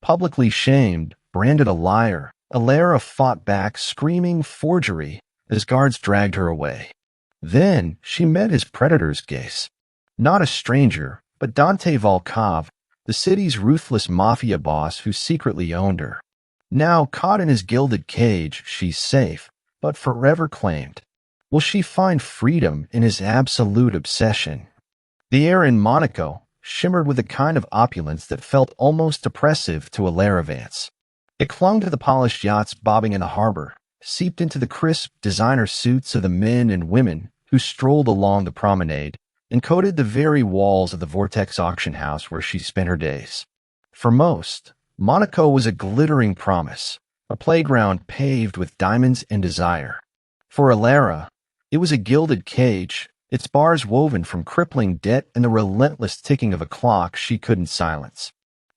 Publicly shamed, branded a liar, Alara fought back, screaming forgery as guards dragged her away. Then she met his predator's gaze. Not a stranger, but Dante Volkov, the city's ruthless mafia boss who secretly owned her. Now caught in his gilded cage, she's safe, but forever claimed. Will she find freedom in his absolute obsession? The air in Monaco shimmered with a kind of opulence that felt almost oppressive to Alara Vance. It clung to the polished yachts bobbing in the harbor, seeped into the crisp designer suits of the men and women who strolled along the promenade, and coated the very walls of the Vortex auction house where she spent her days. For most, Monaco was a glittering promise, a playground paved with diamonds and desire. For Alara, it was a gilded cage, its bars woven from crippling debt and the relentless ticking of a clock she couldn't silence.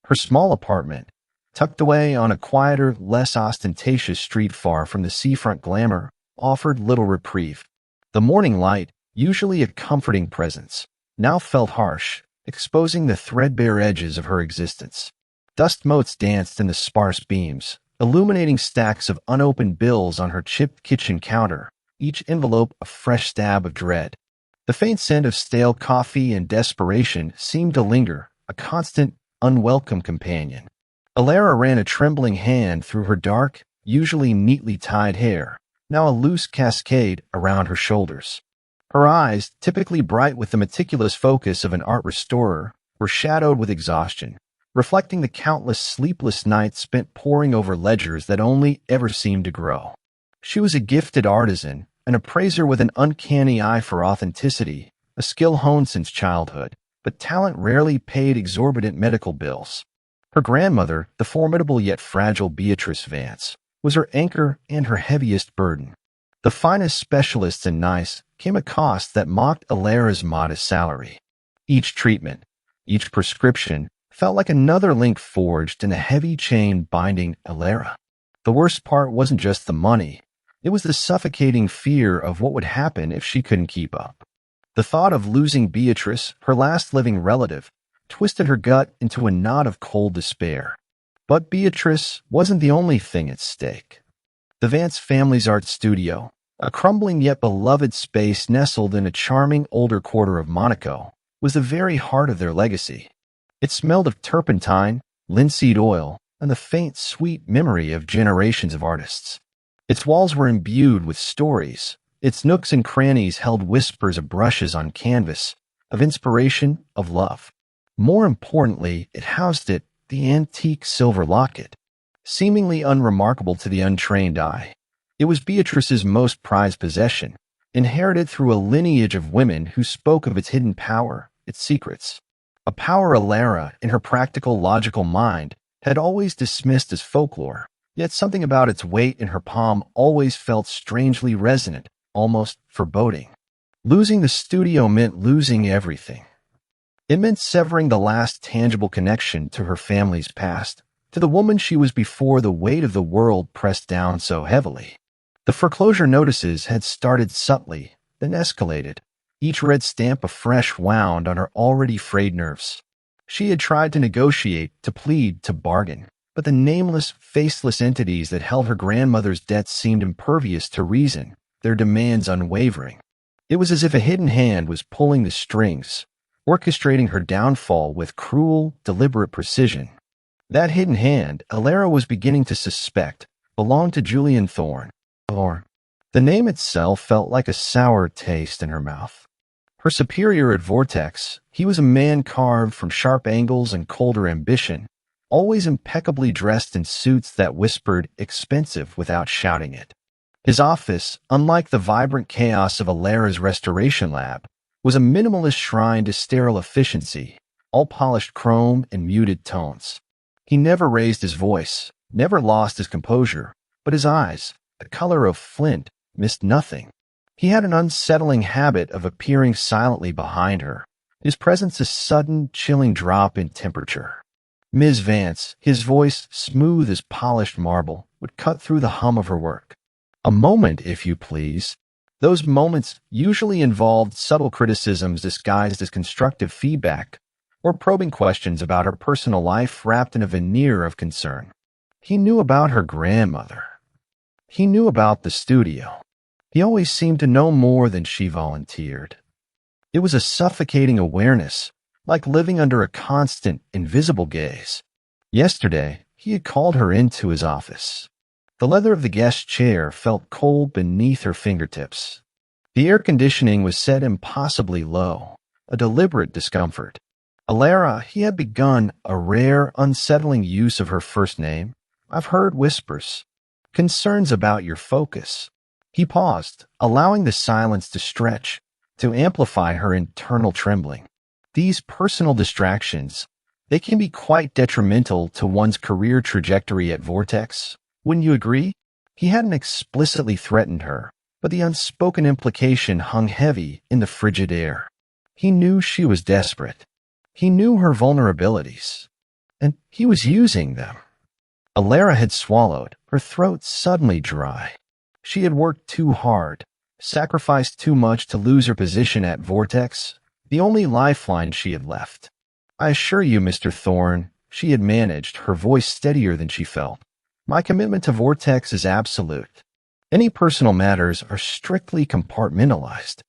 Her small apartment, tucked away on a quieter, less ostentatious street far from the seafront glamour, offered little reprieve. The morning light, usually a comforting presence, now felt harsh, exposing the threadbare edges of her existence. Dust motes danced in the sparse beams, illuminating stacks of unopened bills on her chipped kitchen counter, each envelope a fresh stab of dread. The faint scent of stale coffee and desperation seemed to linger, a constant, unwelcome companion. Alara ran a trembling hand through her dark, usually neatly tied hair, now a loose cascade around her shoulders. Her eyes, typically bright with the meticulous focus of an art restorer, were shadowed with exhaustion, reflecting the countless sleepless nights spent poring over ledgers that only ever seemed to grow. She was a gifted artisan, an appraiser with an uncanny eye for authenticity, a skill honed since childhood, but talent rarely paid exorbitant medical bills. Her grandmother, the formidable yet fragile Beatrice Vance, was her anchor and her heaviest burden. The finest specialists in Nice came at cost that mocked Alara's modest salary. Each treatment, each prescription, felt like another link forged in a heavy chain binding Alara. The worst part wasn't just the money. It was the suffocating fear of what would happen if she couldn't keep up. The thought of losing Beatrice, her last living relative, twisted her gut into a knot of cold despair. But Beatrice wasn't the only thing at stake. The Vance family's art studio, a crumbling yet beloved space nestled in a charming older quarter of Monaco, was the very heart of their legacy. It smelled of turpentine, linseed oil, and the faint, sweet memory of generations of artists. Its walls were imbued with stories. Its nooks and crannies held whispers of brushes on canvas, of inspiration, of love. More importantly, it housed the antique silver locket. Seemingly unremarkable to the untrained eye, it was Beatrice's most prized possession, inherited through a lineage of women who spoke of its hidden power, its secrets. A power Alara, in her practical, logical mind, had always dismissed as folklore. Yet something about its weight in her palm always felt strangely resonant, almost foreboding. Losing the studio meant losing everything. It meant severing the last tangible connection to her family's past, to the woman she was before the weight of the world pressed down so heavily. The foreclosure notices had started subtly, then escalated, each red stamp a fresh wound on her already frayed nerves. She had tried to negotiate, to plead, to bargain. But the nameless, faceless entities that held her grandmother's debts seemed impervious to reason, their demands unwavering. It was as if a hidden hand was pulling the strings, orchestrating her downfall with cruel, deliberate precision. That hidden hand, Alara was beginning to suspect, belonged to Julian Thorne. The name itself felt like a sour taste in her mouth. Her superior at Vortex, he was a man carved from sharp angles and colder ambition, always impeccably dressed in suits that whispered expensive without shouting it. His office, unlike the vibrant chaos of Alara's restoration lab, was a minimalist shrine to sterile efficiency, all polished chrome and muted tones. He never raised his voice, never lost his composure, but his eyes, the color of flint, missed nothing. He had an unsettling habit of appearing silently behind her, his presence a sudden, chilling drop in temperature. Ms. Vance, his voice, smooth as polished marble, would cut through the hum of her work. A moment, if you please. Those moments usually involved subtle criticisms disguised as constructive feedback, or probing questions about her personal life wrapped in a veneer of concern. He knew about her grandmother. He knew about the studio. He always seemed to know more than she volunteered. It was a suffocating awareness, like living under a constant, invisible gaze. Yesterday, he had called her into his office. The leather of the guest chair felt cold beneath her fingertips. The air conditioning was set impossibly low, a deliberate discomfort. Alara, he had begun a rare, unsettling use of her first name. I've heard whispers. Concerns about your focus. He paused, allowing the silence to stretch, to amplify her internal trembling. These personal distractions, they can be quite detrimental to one's career trajectory at Vortex. Wouldn't you agree? He hadn't explicitly threatened her, but the unspoken implication hung heavy in the frigid air. He knew she was desperate. He knew her vulnerabilities, and he was using them. Alara had swallowed, her throat suddenly dry. She had worked too hard, sacrificed too much to lose her position at Vortex, the only lifeline she had left. I assure you, Mr. Thorne, she had managed, her voice steadier than she felt. My commitment to Vortex is absolute. Any personal matters are strictly compartmentalized.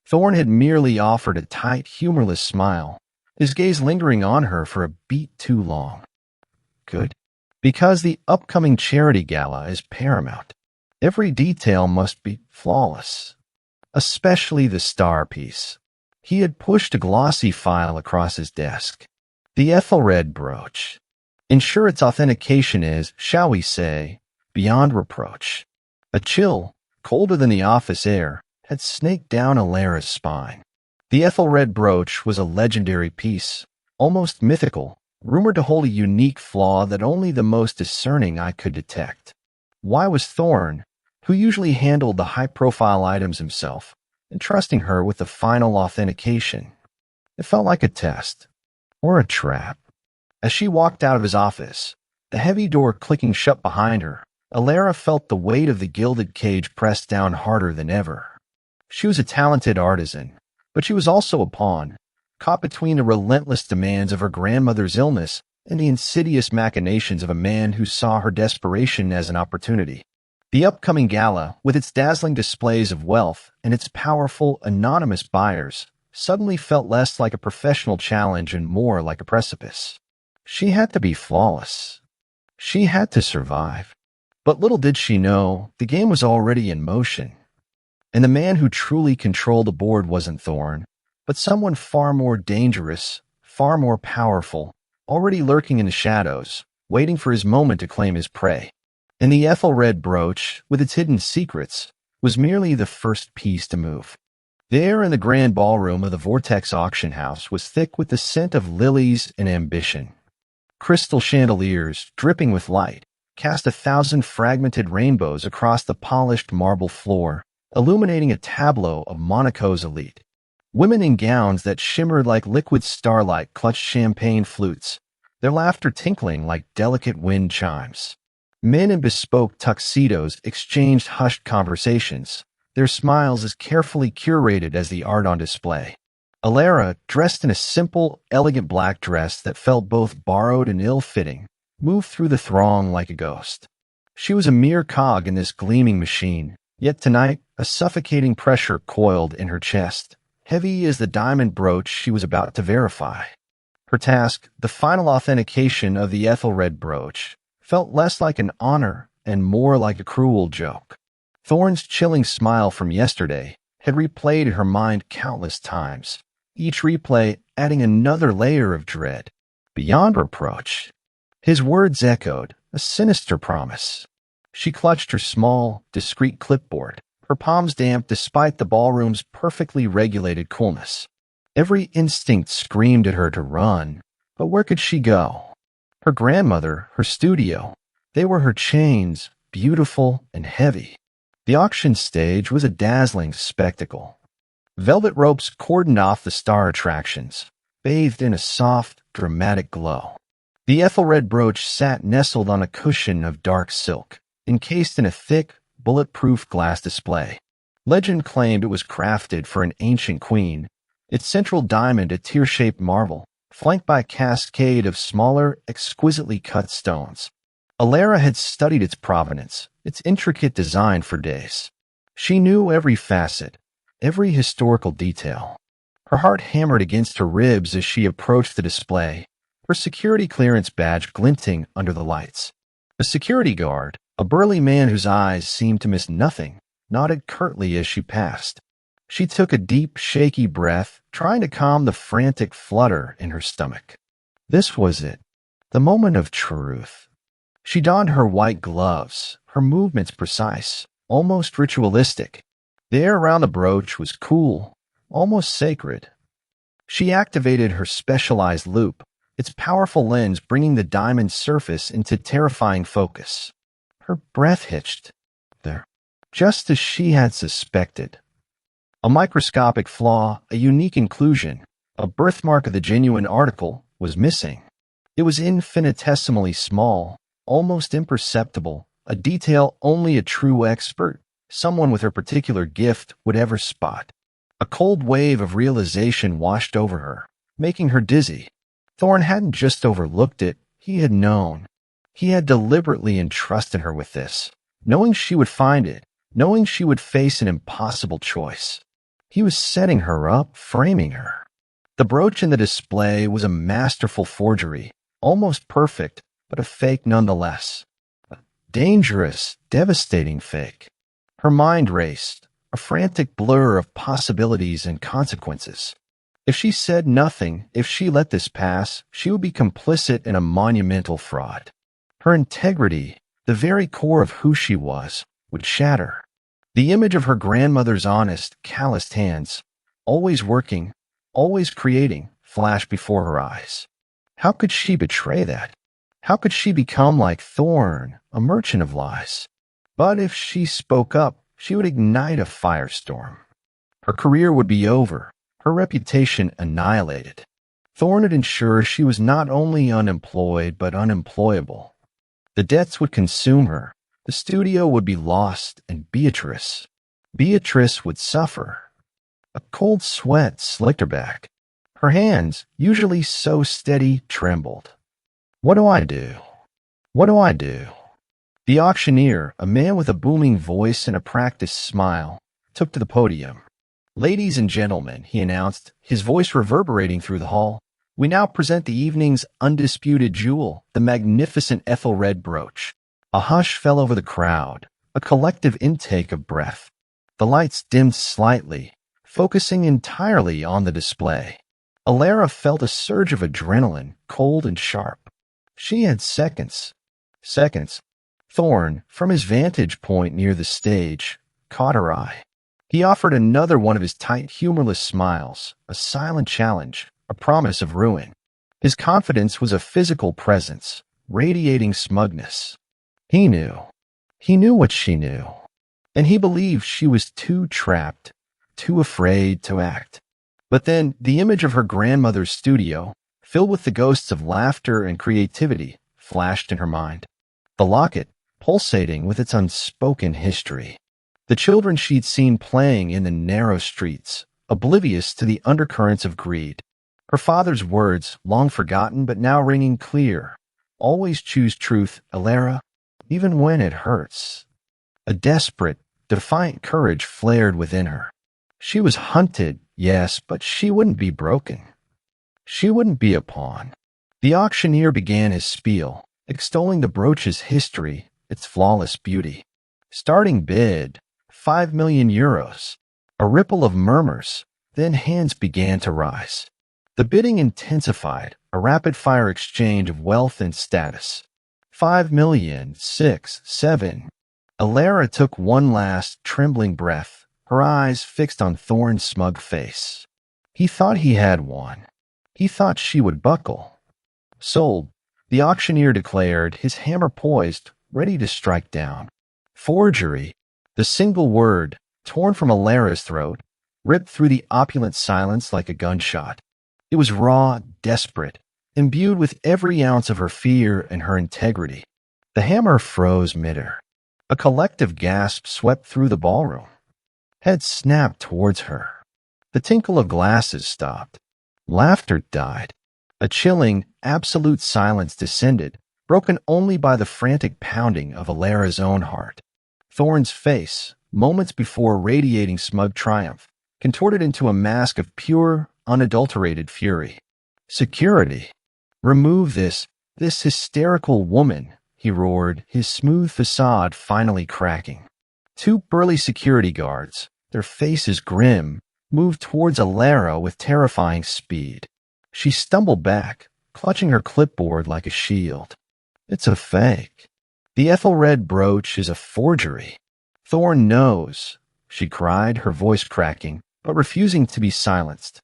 Thorne had merely offered a tight, humorless smile, his gaze lingering on her for a beat too long. Good. Because the upcoming charity gala is paramount. Every detail must be flawless, especially the star piece. He had pushed a glossy file across his desk. The Ethelred brooch. Ensure its authentication is, shall we say, beyond reproach. A chill, colder than the office air, had snaked down Alara's spine. The Ethelred brooch was a legendary piece, almost mythical, rumored to hold a unique flaw that only the most discerning eye could detect. Why was Thorne, who usually handled the high-profile items himself, entrusting her with the final authentication? It felt like a test, or a trap. As she walked out of his office, the heavy door clicking shut behind her, Alara felt the weight of the gilded cage pressed down harder than ever. She was a talented artisan, but she was also a pawn, caught between the relentless demands of her grandmother's illness and the insidious machinations of a man who saw her desperation as an opportunity. The upcoming gala, with its dazzling displays of wealth and its powerful, anonymous buyers, suddenly felt less like a professional challenge and more like a precipice. She had to be flawless. She had to survive. But little did she know, the game was already in motion. And the man who truly controlled the board wasn't Thorne, but someone far more dangerous, far more powerful, already lurking in the shadows, waiting for his moment to claim his prey. And the Ethelred brooch, with its hidden secrets, was merely the first piece to move. The air in the grand ballroom of the Vortex auction house was thick with the scent of lilies and ambition. Crystal chandeliers, dripping with light, cast 1,000 fragmented rainbows across the polished marble floor, illuminating a tableau of Monaco's elite. Women in gowns that shimmered like liquid starlight clutched champagne flutes, their laughter tinkling like delicate wind chimes. Men in bespoke tuxedos exchanged hushed conversations, their smiles as carefully curated as the art on display. Alara, dressed in a simple, elegant black dress that felt both borrowed and ill-fitting, moved through the throng like a ghost. She was a mere cog in this gleaming machine, yet tonight a suffocating pressure coiled in her chest, heavy as the diamond brooch she was about to verify. Her task, the final authentication of the Ethelred brooch, felt less like an honor and more like a cruel joke. Thorne's chilling smile from yesterday had replayed in her mind countless times, each replay adding another layer of dread. Beyond reproach. His words echoed, a sinister promise. She clutched her small, discreet clipboard, her palms damp despite the ballroom's perfectly regulated coolness. Every instinct screamed at her to run, but where could she go? Her grandmother, her studio, they were her chains, beautiful and heavy. The auction stage was a dazzling spectacle. Velvet ropes cordoned off the star attractions, bathed in a soft, dramatic glow. The Ethelred brooch sat nestled on a cushion of dark silk, encased in a thick, bulletproof glass display. Legend claimed it was crafted for an ancient queen, its central diamond a tear-shaped marvel, flanked by a cascade of smaller, exquisitely cut stones. Alara had studied its provenance, its intricate design for days. She knew every facet, every historical detail. Her heart hammered against her ribs as she approached the display, her security clearance badge glinting under the lights. The security guard, a burly man whose eyes seemed to miss nothing, nodded curtly as she passed. She took a deep, shaky breath, trying to calm the frantic flutter in her stomach. This was it, the moment of truth. She donned her white gloves, her movements precise, almost ritualistic. The air around the brooch was cool, almost sacred. She activated her specialized loop, its powerful lens bringing the diamond's surface into terrifying focus. Her breath hitched there, just as she had suspected. A microscopic flaw, a unique inclusion, a birthmark of the genuine article, was missing. It was infinitesimally small, almost imperceptible, a detail only a true expert, someone with her particular gift, would ever spot. A cold wave of realization washed over her, making her dizzy. Thorn hadn't just overlooked it, he had known. He had deliberately entrusted her with this, knowing she would find it, knowing she would face an impossible choice. He was setting her up, framing her. The brooch in the display was a masterful forgery, almost perfect, but a fake nonetheless. A dangerous, devastating fake. Her mind raced, a frantic blur of possibilities and consequences. If she said nothing, if she let this pass, she would be complicit in a monumental fraud. Her integrity, the very core of who she was, would shatter. The image of her grandmother's honest, calloused hands, always working, always creating, flashed before her eyes. How could she betray that? How could she become like Thorn, a merchant of lies? But if she spoke up, she would ignite a firestorm. Her career would be over, her reputation annihilated. Thorn would ensure she was not only unemployed, but unemployable. The debts would consume her. The studio would be lost, and Beatrice would suffer. A cold sweat slicked her back. Her hands, usually so steady, trembled. What do I do? What do I do? The auctioneer, a man with a booming voice and a practiced smile, took to the podium. Ladies and gentlemen, he announced, his voice reverberating through the hall, we now present the evening's undisputed jewel, the magnificent Ethelred brooch. A hush fell over the crowd, a collective intake of breath. The lights dimmed slightly, focusing entirely on the display. Alara felt a surge of adrenaline, cold and sharp. She had seconds. Thorn, from his vantage point near the stage, caught her eye. He offered another one of his tight, humorless smiles, a silent challenge, a promise of ruin. His confidence was a physical presence, radiating smugness. He knew what she knew, and he believed she was too trapped, too afraid to act. But then the image of her grandmother's studio, filled with the ghosts of laughter and creativity, flashed in her mind. The locket, pulsating with its unspoken history. The children she'd seen playing in the narrow streets, oblivious to the undercurrents of greed. Her father's words, long forgotten but now ringing clear. Always choose truth, Alara, even when it hurts. A desperate, defiant courage flared within her. She was hunted, yes, but she wouldn't be broken. She wouldn't be a pawn. The auctioneer began his spiel, extolling the brooch's history, its flawless beauty. Starting bid, 5 million euros. A ripple of murmurs, then hands began to rise. The bidding intensified, a rapid-fire exchange of wealth and status. 5 million, 6, 7. Alara took one last, trembling breath, her eyes fixed on Thorn's smug face. He thought he had won. He thought she would buckle. Sold, the auctioneer declared, his hammer poised, ready to strike down. Forgery, the single word, torn from Alara's throat, ripped through the opulent silence like a gunshot. It was raw, desperate, imbued with every ounce of her fear and her integrity. The hammer froze midair. A collective gasp swept through the ballroom. Heads snapped towards her. The tinkle of glasses stopped. Laughter died. A chilling, absolute silence descended, broken only by the frantic pounding of Alara's own heart. Thorne's face, moments before radiating smug triumph, contorted into a mask of pure, unadulterated fury. Security. Remove this hysterical woman, he roared, his smooth facade finally cracking. Two burly security guards, their faces grim, moved towards Alara with terrifying speed. She stumbled back, clutching her clipboard like a shield. It's a fake. The Ethelred brooch is a forgery. Thorne knows, she cried, her voice cracking, but refusing to be silenced.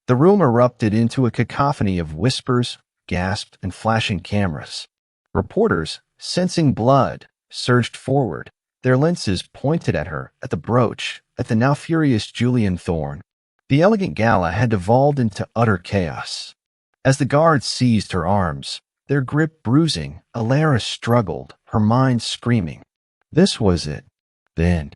The room erupted into a cacophony of whispers, gasps, and flashing cameras. Reporters, sensing blood, surged forward, their lenses pointed at her, at the brooch, at the now furious Julian Thorne. The elegant gala had devolved into utter chaos. As the guards seized her arms, their grip bruising, Alara struggled, her mind screaming. This was it. Then.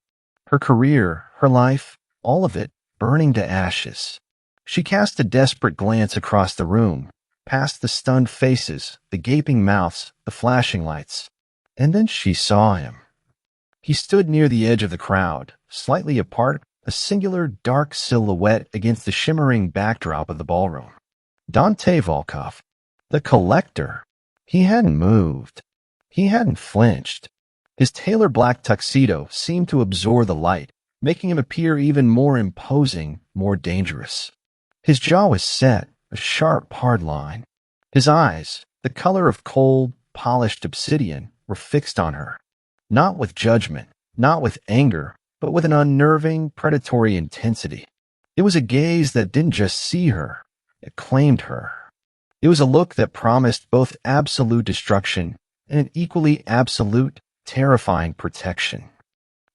Her career, her life, all of it, burning to ashes. She cast a desperate glance across the room, past the stunned faces, the gaping mouths, the flashing lights. And then she saw him. He stood near the edge of the crowd, slightly apart, a singular dark silhouette against the shimmering backdrop of the ballroom. Dante Volkov, the collector. He hadn't moved. He hadn't flinched. His tailor black tuxedo seemed to absorb the light, making him appear even more imposing, more dangerous. His jaw was set, a sharp, hard line. His eyes, the color of cold, polished obsidian, were fixed on her. Not with judgment, not with anger, but with an unnerving, predatory intensity. It was a gaze that didn't just see her, it claimed her. It was a look that promised both absolute destruction and an equally absolute, terrifying protection.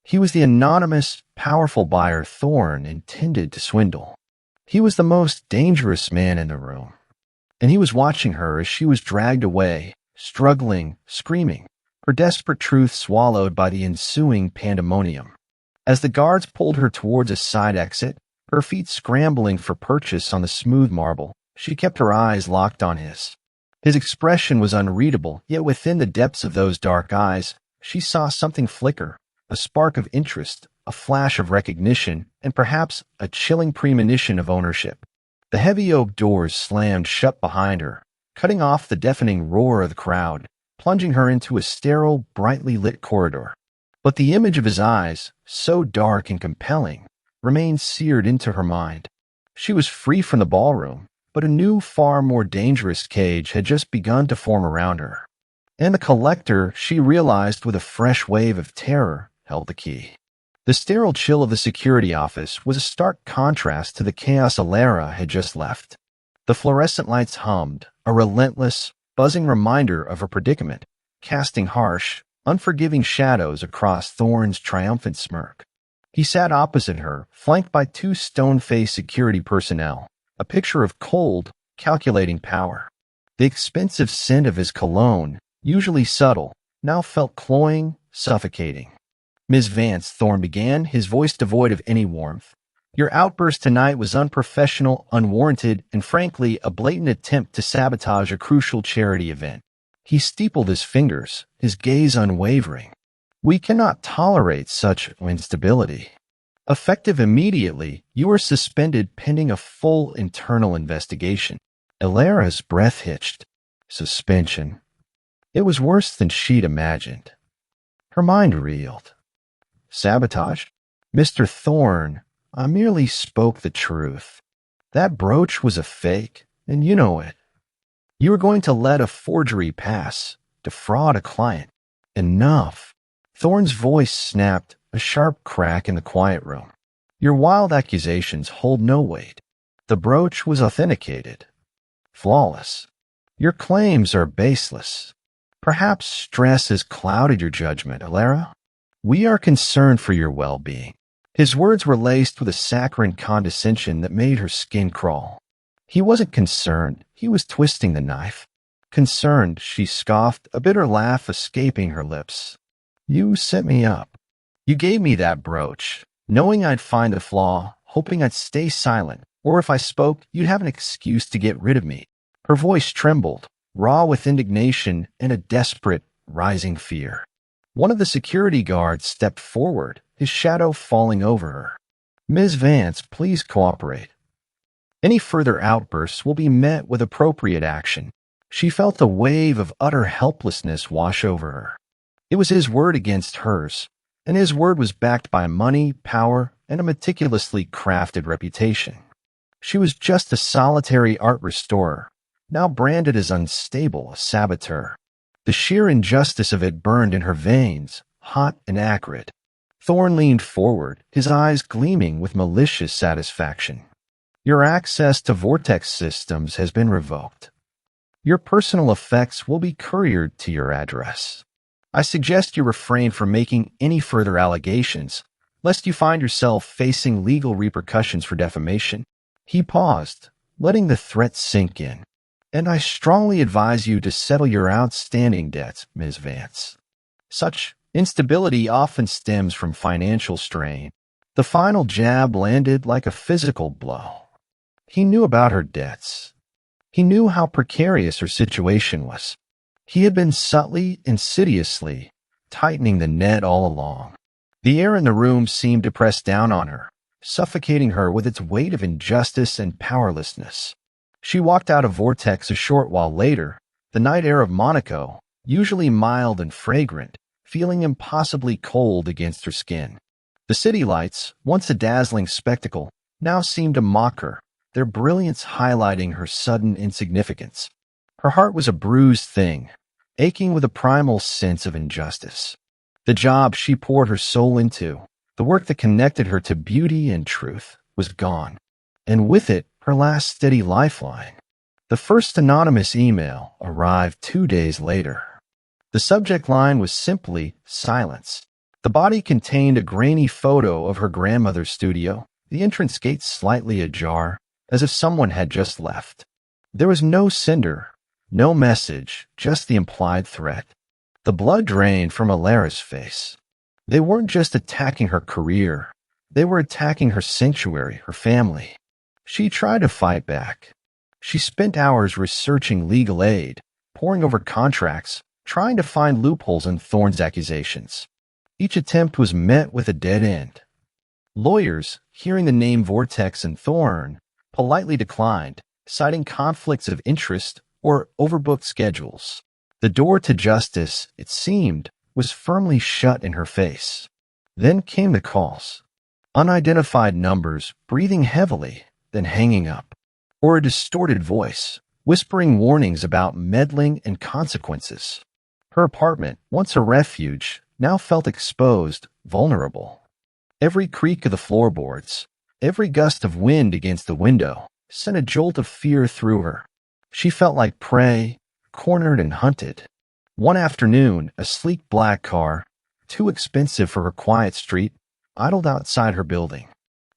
He was the anonymous, powerful buyer Thorne intended to swindle. He was the most dangerous man in the room. And he was watching her as she was dragged away, struggling, screaming, her desperate truth swallowed by the ensuing pandemonium. As the guards pulled her towards a side exit, her feet scrambling for purchase on the smooth marble, she kept her eyes locked on his. His expression was unreadable, yet within the depths of those dark eyes, she saw something flicker, a spark of interest, a flash of recognition, and perhaps a chilling premonition of ownership. The heavy oak doors slammed shut behind her, cutting off the deafening roar of the crowd, plunging her into a sterile, brightly lit corridor. But the image of his eyes, so dark and compelling, remained seared into her mind. She was free from the ballroom, but a new, far more dangerous cage had just begun to form around her. And the collector, she realized with a fresh wave of terror, held the key. The sterile chill of the security office was a stark contrast to the chaos Alara had just left. The fluorescent lights hummed, a relentless, buzzing reminder of her predicament, casting harsh, unforgiving shadows across Thorne's triumphant smirk. He sat opposite her, flanked by two stone-faced security personnel, a picture of cold, calculating power. The expensive scent of his cologne, usually subtle, now felt cloying, suffocating. Ms. Vance, Thorne began, his voice devoid of any warmth. Your outburst tonight was unprofessional, unwarranted, and frankly, a blatant attempt to sabotage a crucial charity event. He steepled his fingers, his gaze unwavering. We cannot tolerate such instability. Effective immediately, you are suspended pending a full internal investigation. Alara's breath hitched. Suspension. It was worse than she'd imagined. Her mind reeled. Sabotage? Mr. Thorne, I merely spoke the truth. That brooch was a fake, and you know it. You were going to let a forgery pass, defraud a client. Enough. Thorne's voice snapped, a sharp crack in the quiet room. Your wild accusations hold no weight. The brooch was authenticated. Flawless. Your claims are baseless. Perhaps stress has clouded your judgment, Alara. We are concerned for your well-being. His words were laced with a saccharine condescension that made her skin crawl. He wasn't concerned. He was twisting the knife. Concerned, she scoffed, a bitter laugh escaping her lips. You set me up. You gave me that brooch, knowing I'd find a flaw, hoping I'd stay silent, or if I spoke, you'd have an excuse to get rid of me. Her voice trembled, raw with indignation and a desperate, rising fear. One of the security guards stepped forward, his shadow falling over her. "Ms. Vance, please cooperate. Any further outbursts will be met with appropriate action." She felt a wave of utter helplessness wash over her. It was his word against hers, and his word was backed by money, power, and a meticulously crafted reputation. She was just a solitary art restorer, now branded as unstable, a saboteur. The sheer injustice of it burned in her veins, hot and acrid. Thorne leaned forward, his eyes gleaming with malicious satisfaction. "Your access to vortex systems has been revoked. Your personal effects will be couriered to your address. I suggest you refrain from making any further allegations, lest you find yourself facing legal repercussions for defamation." He paused, letting the threat sink in. "And I strongly advise you to settle your outstanding debts, Ms. Vance. Such instability often stems from financial strain." The final jab landed like a physical blow. He knew about her debts. He knew how precarious her situation was. He had been subtly, insidiously, tightening the net all along. The air in the room seemed to press down on her, suffocating her with its weight of injustice and powerlessness. She walked out of Vortex a short while later, the night air of Monaco, usually mild and fragrant, feeling impossibly cold against her skin. The city lights, once a dazzling spectacle, now seemed to mock her, their brilliance highlighting her sudden insignificance. Her heart was a bruised thing, aching with a primal sense of injustice. The job she poured her soul into, the work that connected her to beauty and truth, was gone, and with it, her last steady lifeline. The first anonymous email arrived 2 days later. The subject line was simply silence. The body contained a grainy photo of her grandmother's studio, the entrance gate slightly ajar, as if someone had just left. There was no sender, no message, just the implied threat. The blood drained from Alara's face. They weren't just attacking her career. They were attacking her sanctuary, her family. She tried to fight back. She spent hours researching legal aid, poring over contracts, trying to find loopholes in Thorne's accusations. Each attempt was met with a dead end. Lawyers, hearing the name Vortex and Thorne, politely declined, citing conflicts of interest or overbooked schedules. The door to justice, it seemed, was firmly shut in her face. Then came the calls. Unidentified numbers, breathing heavily, then hanging up. Or a distorted voice, whispering warnings about meddling and consequences. Her apartment, once a refuge, now felt exposed, vulnerable. Every creak of the floorboards, every gust of wind against the window, sent a jolt of fear through her. She felt like prey, cornered and hunted. One afternoon, a sleek black car, too expensive for her quiet street, idled outside her building.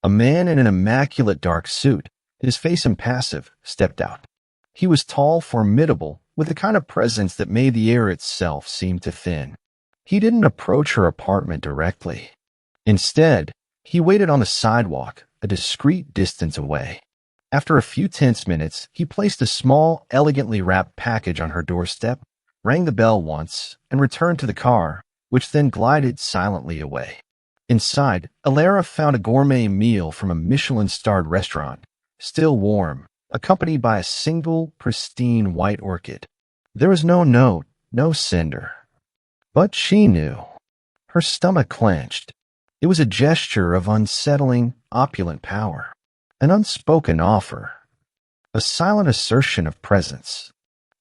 A man in an immaculate dark suit, his face impassive, stepped out. He was tall, formidable, with the kind of presence that made the air itself seem to thin. He didn't approach her apartment directly. Instead, he waited on the sidewalk, a discreet distance away. After a few tense minutes, he placed a small, elegantly wrapped package on her doorstep, rang the bell once, and returned to the car, which then glided silently away. Inside, Alara found a gourmet meal from a Michelin-starred restaurant, still warm, accompanied by a single, pristine white orchid. There was no note, no sender. But she knew. Her stomach clenched. It was a gesture of unsettling, opulent power. An unspoken offer. A silent assertion of presence.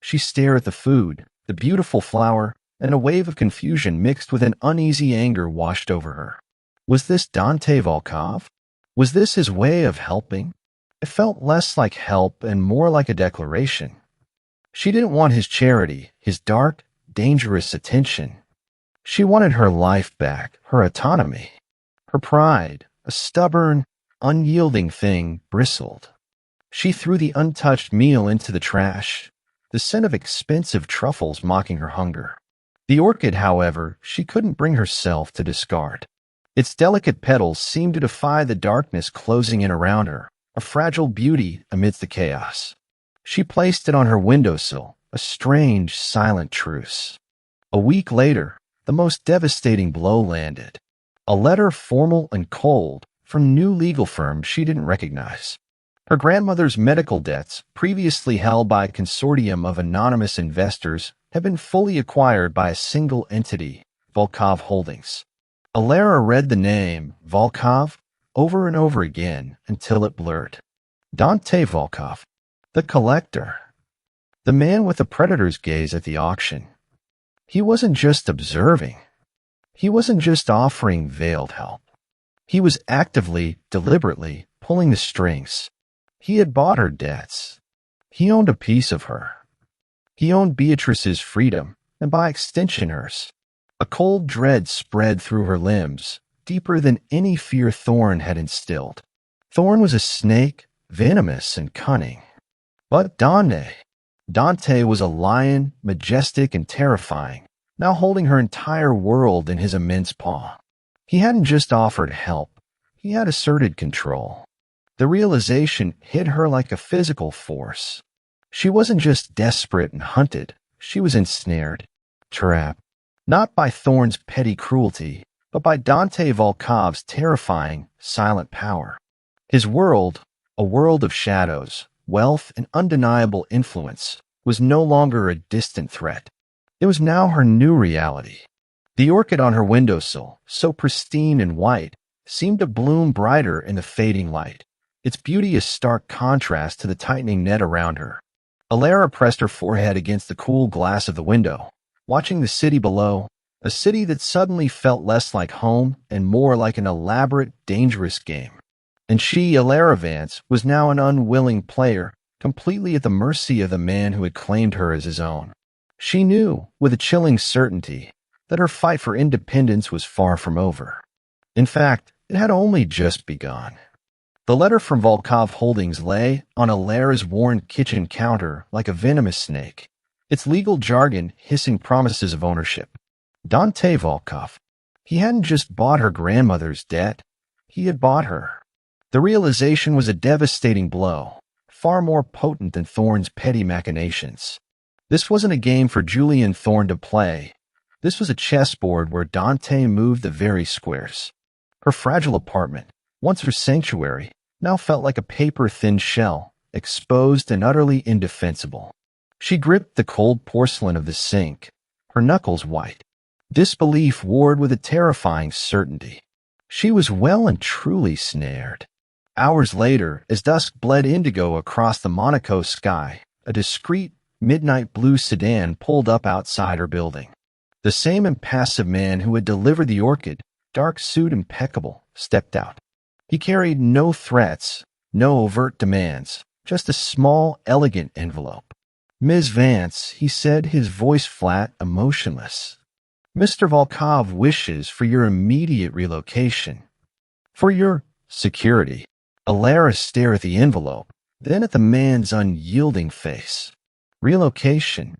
She stared at the food, the beautiful flower, and a wave of confusion mixed with an uneasy anger washed over her. Was this Dante Volkov? Was this his way of helping? It felt less like help and more like a declaration. She didn't want his charity, his dark, dangerous attention. She wanted her life back, her autonomy. Her pride, a stubborn, unyielding thing, bristled. She threw the untouched meal into the trash, the scent of expensive truffles mocking her hunger. The orchid, however, she couldn't bring herself to discard. Its delicate petals seemed to defy the darkness closing in around her, a fragile beauty amidst the chaos. She placed it on her windowsill, a strange, silent truce. A week later, the most devastating blow landed. A letter, formal and cold, from a new legal firm she didn't recognize. Her grandmother's medical debts, previously held by a consortium of anonymous investors, had been fully acquired by a single entity, Volkov Holdings. Alara read the name, Volkov, over and over again until it blurred. Dante Volkov, the collector. The man with the predator's gaze at the auction. He wasn't just observing. He wasn't just offering veiled help. He was actively, deliberately pulling the strings. He had bought her debts. He owned a piece of her. He owned Beatrice's freedom, and by extension hers. A cold dread spread through her limbs, deeper than any fear Thorn had instilled. Thorn was a snake, venomous and cunning. But Dante was a lion, majestic and terrifying, now holding her entire world in his immense paw. He hadn't just offered help, he had asserted control. The realization hit her like a physical force. She wasn't just desperate and hunted, she was ensnared, trapped, not by Thorn's petty cruelty, but by Dante Volkov's terrifying, silent power. His world, a world of shadows, wealth, and undeniable influence, was no longer a distant threat. It was now her new reality. The orchid on her windowsill, so pristine and white, seemed to bloom brighter in the fading light, its beauty a stark contrast to the tightening net around her. Alara pressed her forehead against the cool glass of the window, watching the city below, a city that suddenly felt less like home and more like an elaborate, dangerous game. And she, Alara Vance, was now an unwilling player, completely at the mercy of the man who had claimed her as his own. She knew, with a chilling certainty, that her fight for independence was far from over. In fact, it had only just begun. The letter from Volkov Holdings lay on Alara's worn kitchen counter like a venomous snake, its legal jargon hissing promises of ownership. Dante Volkov. He hadn't just bought her grandmother's debt, he had bought her. The realization was a devastating blow, far more potent than Thorn's petty machinations. This wasn't a game for Julian Thorn to play. This was a chessboard where Dante moved the very squares. Her fragile apartment, once her sanctuary, now felt like a paper-thin shell, exposed and utterly indefensible. She gripped the cold porcelain of the sink, her knuckles white. Disbelief warred with a terrifying certainty. She was well and truly snared. Hours later, as dusk bled indigo across the Monaco sky, a discreet, midnight blue sedan pulled up outside her building. The same impassive man who had delivered the orchid, dark suit impeccable, stepped out. He carried no threats, no overt demands, just a small, elegant envelope. "Ms. Vance," he said, his voice flat, emotionless. "Mr. Volkov wishes for your immediate relocation. For your security." Alara stared at the envelope, then at the man's unyielding face. Relocation?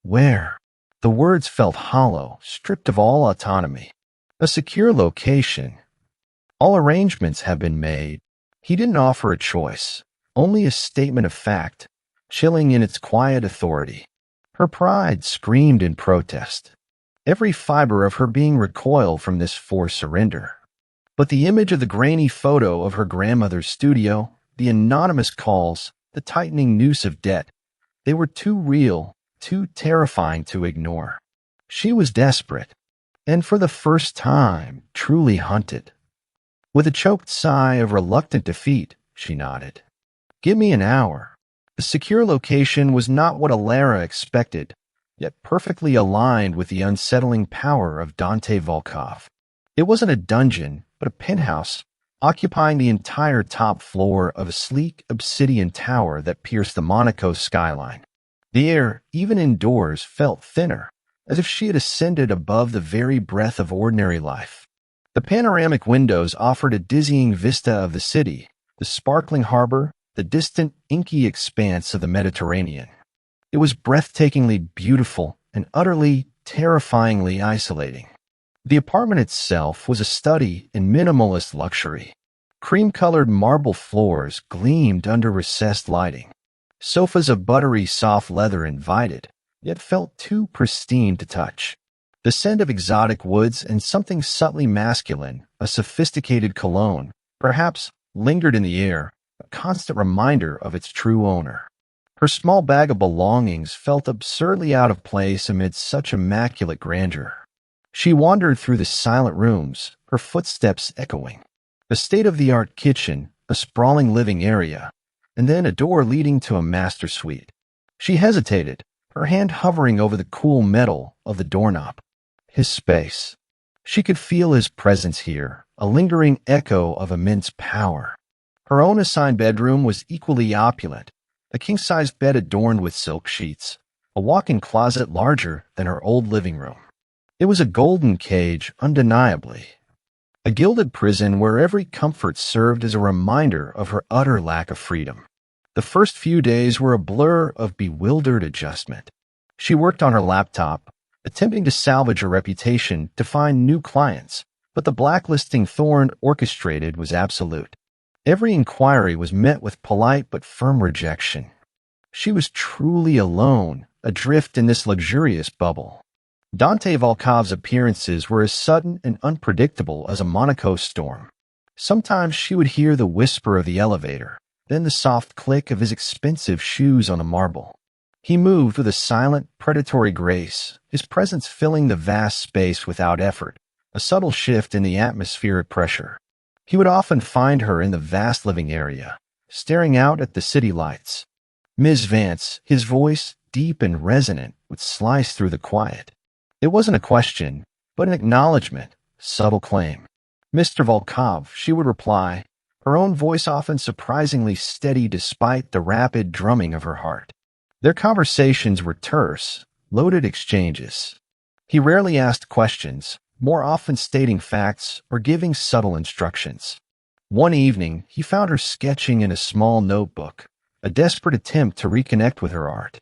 Where? The words felt hollow, stripped of all autonomy. A secure location. All arrangements have been made. He didn't offer a choice, only a statement of fact, chilling in its quiet authority. Her pride screamed in protest. Every fiber of her being recoiled from this forced surrender. But the image of the grainy photo of her grandmother's studio, the anonymous calls, the tightening noose of debt, they were too real, too terrifying to ignore. She was desperate, and for the first time, truly hunted. With a choked sigh of reluctant defeat, she nodded. "Give me an hour." The secure location was not what Alara expected, yet perfectly aligned with the unsettling power of Dante Volkov. It wasn't a dungeon, but a penthouse, occupying the entire top floor of a sleek obsidian tower that pierced the Monaco skyline. The air, even indoors, felt thinner, as if she had ascended above the very breath of ordinary life. The panoramic windows offered a dizzying vista of the city, the sparkling harbor, the distant, inky expanse of the Mediterranean. It was breathtakingly beautiful and utterly, terrifyingly isolating. The apartment itself was a study in minimalist luxury. Cream-colored marble floors gleamed under recessed lighting. Sofas of buttery soft leather invited, yet felt too pristine to touch. The scent of exotic woods and something subtly masculine, a sophisticated cologne, perhaps, lingered in the air, a constant reminder of its true owner. Her small bag of belongings felt absurdly out of place amid such immaculate grandeur. She wandered through the silent rooms, her footsteps echoing. A state-of-the-art kitchen, a sprawling living area, and then a door leading to a master suite. She hesitated, her hand hovering over the cool metal of the doorknob. His space. She could feel his presence here, a lingering echo of immense power. Her own assigned bedroom was equally opulent, a king-size bed adorned with silk sheets, a walk-in closet larger than her old living room. It was a golden cage, undeniably. A gilded prison where every comfort served as a reminder of her utter lack of freedom. The first few days were a blur of bewildered adjustment. She worked on her laptop, attempting to salvage her reputation to find new clients, but the blacklisting Thorne orchestrated was absolute. Every inquiry was met with polite but firm rejection. She was truly alone, adrift in this luxurious bubble. Dante Volkov's appearances were as sudden and unpredictable as a Monaco storm. Sometimes she would hear the whisper of the elevator, then the soft click of his expensive shoes on the marble. He moved with a silent, predatory grace, his presence filling the vast space without effort, a subtle shift in the atmospheric pressure. He would often find her in the vast living area, staring out at the city lights. Ms. Vance, his voice, deep and resonant, would slice through the quiet. It wasn't a question, but an acknowledgement, subtle claim. Mr. Volkov, she would reply, her own voice often surprisingly steady despite the rapid drumming of her heart. Their conversations were terse, loaded exchanges. He rarely asked questions, more often stating facts or giving subtle instructions. One evening, he found her sketching in a small notebook, a desperate attempt to reconnect with her art.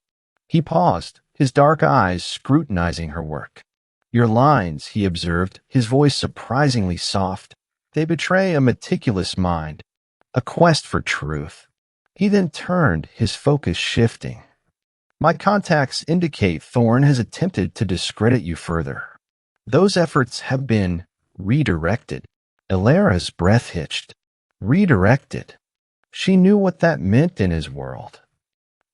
He paused, his dark eyes scrutinizing her work. Your lines, he observed, his voice surprisingly soft. They betray a meticulous mind, a quest for truth. He then turned, his focus shifting. My contacts indicate Thorne has attempted to discredit you further. Those efforts have been redirected. Elara's breath hitched. Redirected. She knew what that meant in his world.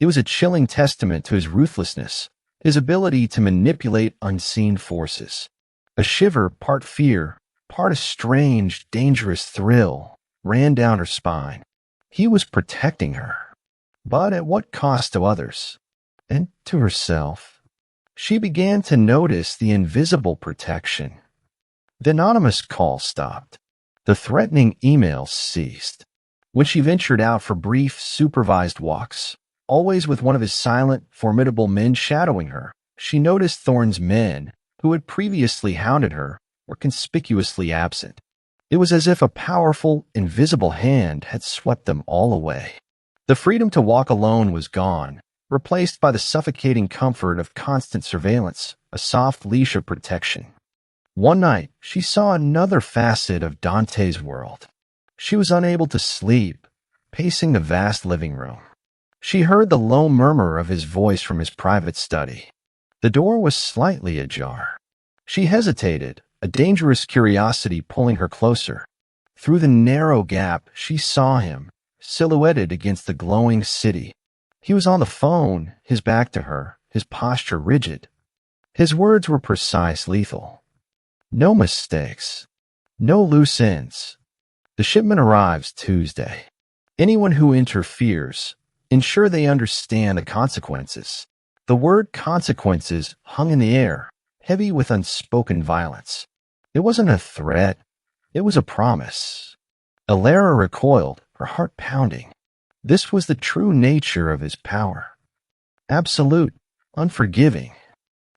It was a chilling testament to his ruthlessness, his ability to manipulate unseen forces. A shiver, part fear, part a strange, dangerous thrill, ran down her spine. He was protecting her. But at what cost to others? And to herself. She began to notice the invisible protection. The anonymous call stopped. The threatening emails ceased. When she ventured out for brief, supervised walks, always with one of his silent, formidable men shadowing her, she noticed Thorne's men, who had previously hounded her, were conspicuously absent. It was as if a powerful, invisible hand had swept them all away. The freedom to walk alone was gone, replaced by the suffocating comfort of constant surveillance, a soft leash of protection. One night, she saw another facet of Dante's world. She was unable to sleep, pacing the vast living room. She heard the low murmur of his voice from his private study. The door was slightly ajar. She hesitated, a dangerous curiosity pulling her closer. Through the narrow gap, she saw him, silhouetted against the glowing city. He was on the phone, his back to her, his posture rigid. His words were precise, lethal. No mistakes. No loose ends. The shipment arrives Tuesday. Anyone who interferes, ensure they understand the consequences. The word consequences hung in the air, heavy with unspoken violence. It wasn't a threat. It was a promise. Elara recoiled, her heart pounding. This was the true nature of his power. Absolute, unforgiving.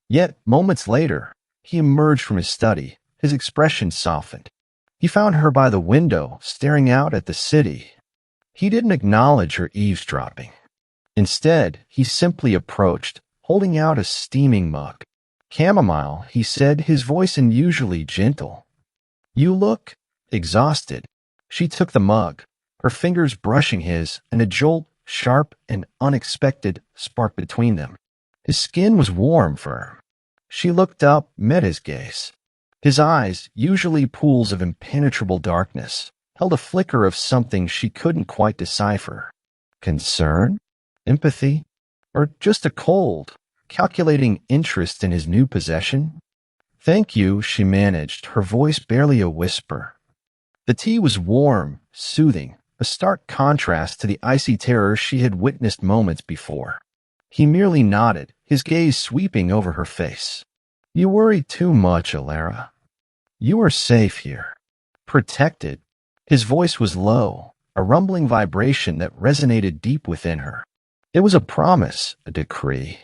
Yet, moments later, he emerged from his study, his expression softened. He found her by the window, staring out at the city. He didn't acknowledge her eavesdropping. Instead, he simply approached, holding out a steaming mug. Chamomile, he said, his voice unusually gentle. You look exhausted. She took the mug, her fingers brushing his, and a jolt sharp and unexpected, spark between them. His skin was warm, firm. She looked up, met his gaze. His eyes, usually pools of impenetrable darkness, held a flicker of something she couldn't quite decipher. Concern? Empathy? Or just a cold, calculating interest in his new possession? "Thank you," she managed, her voice barely a whisper. The tea was warm, soothing, a stark contrast to the icy terror she had witnessed moments before. He merely nodded, his gaze sweeping over her face. "You worry too much, Alara. You are safe here. Protected." His voice was low, a rumbling vibration that resonated deep within her. It was a promise, a decree.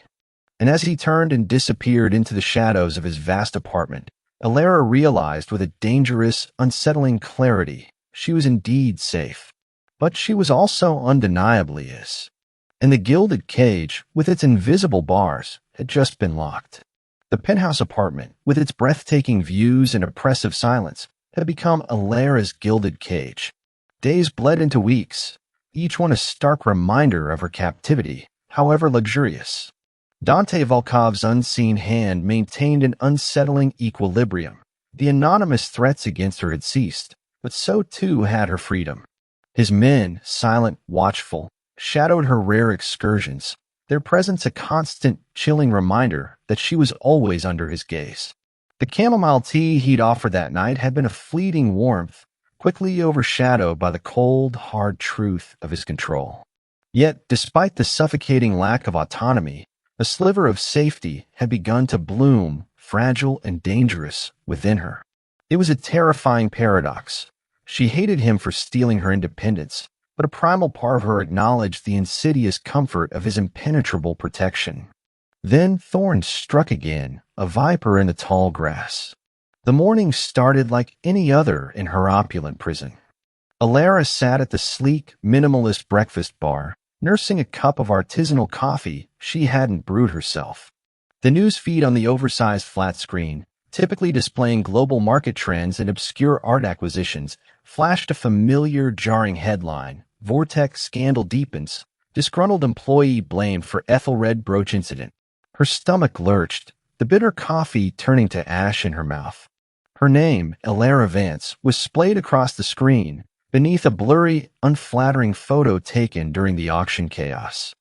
And as he turned and disappeared into the shadows of his vast apartment, Alara realized with a dangerous, unsettling clarity she was indeed safe. But she was also undeniably is. And the gilded cage, with its invisible bars, had just been locked. The penthouse apartment, with its breathtaking views and oppressive silence, had become Alara's gilded cage. Days bled into weeks, each one a stark reminder of her captivity, however luxurious. Dante Volkov's unseen hand maintained an unsettling equilibrium. The anonymous threats against her had ceased, but so too had her freedom. His men, silent, watchful, shadowed her rare excursions, their presence a constant, chilling reminder that she was always under his gaze. The chamomile tea he'd offered that night had been a fleeting warmth, quickly overshadowed by the cold, hard truth of his control. Yet, despite the suffocating lack of autonomy, a sliver of safety had begun to bloom, fragile and dangerous, within her. It was a terrifying paradox. She hated him for stealing her independence, but a primal part of her acknowledged the insidious comfort of his impenetrable protection. Then Thorn struck again, a viper in the tall grass. The morning started like any other in her opulent prison. Alara sat at the sleek, minimalist breakfast bar, nursing a cup of artisanal coffee she hadn't brewed herself. The news feed on the oversized flat screen, typically displaying global market trends and obscure art acquisitions, flashed a familiar, jarring headline: Vortex scandal deepens, disgruntled employee blamed for Ethelred brooch incident. Her stomach lurched, the bitter coffee turning to ash in her mouth. Her name, Alara Vance, was splayed across the screen, beneath a blurry, unflattering photo taken during the auction chaos.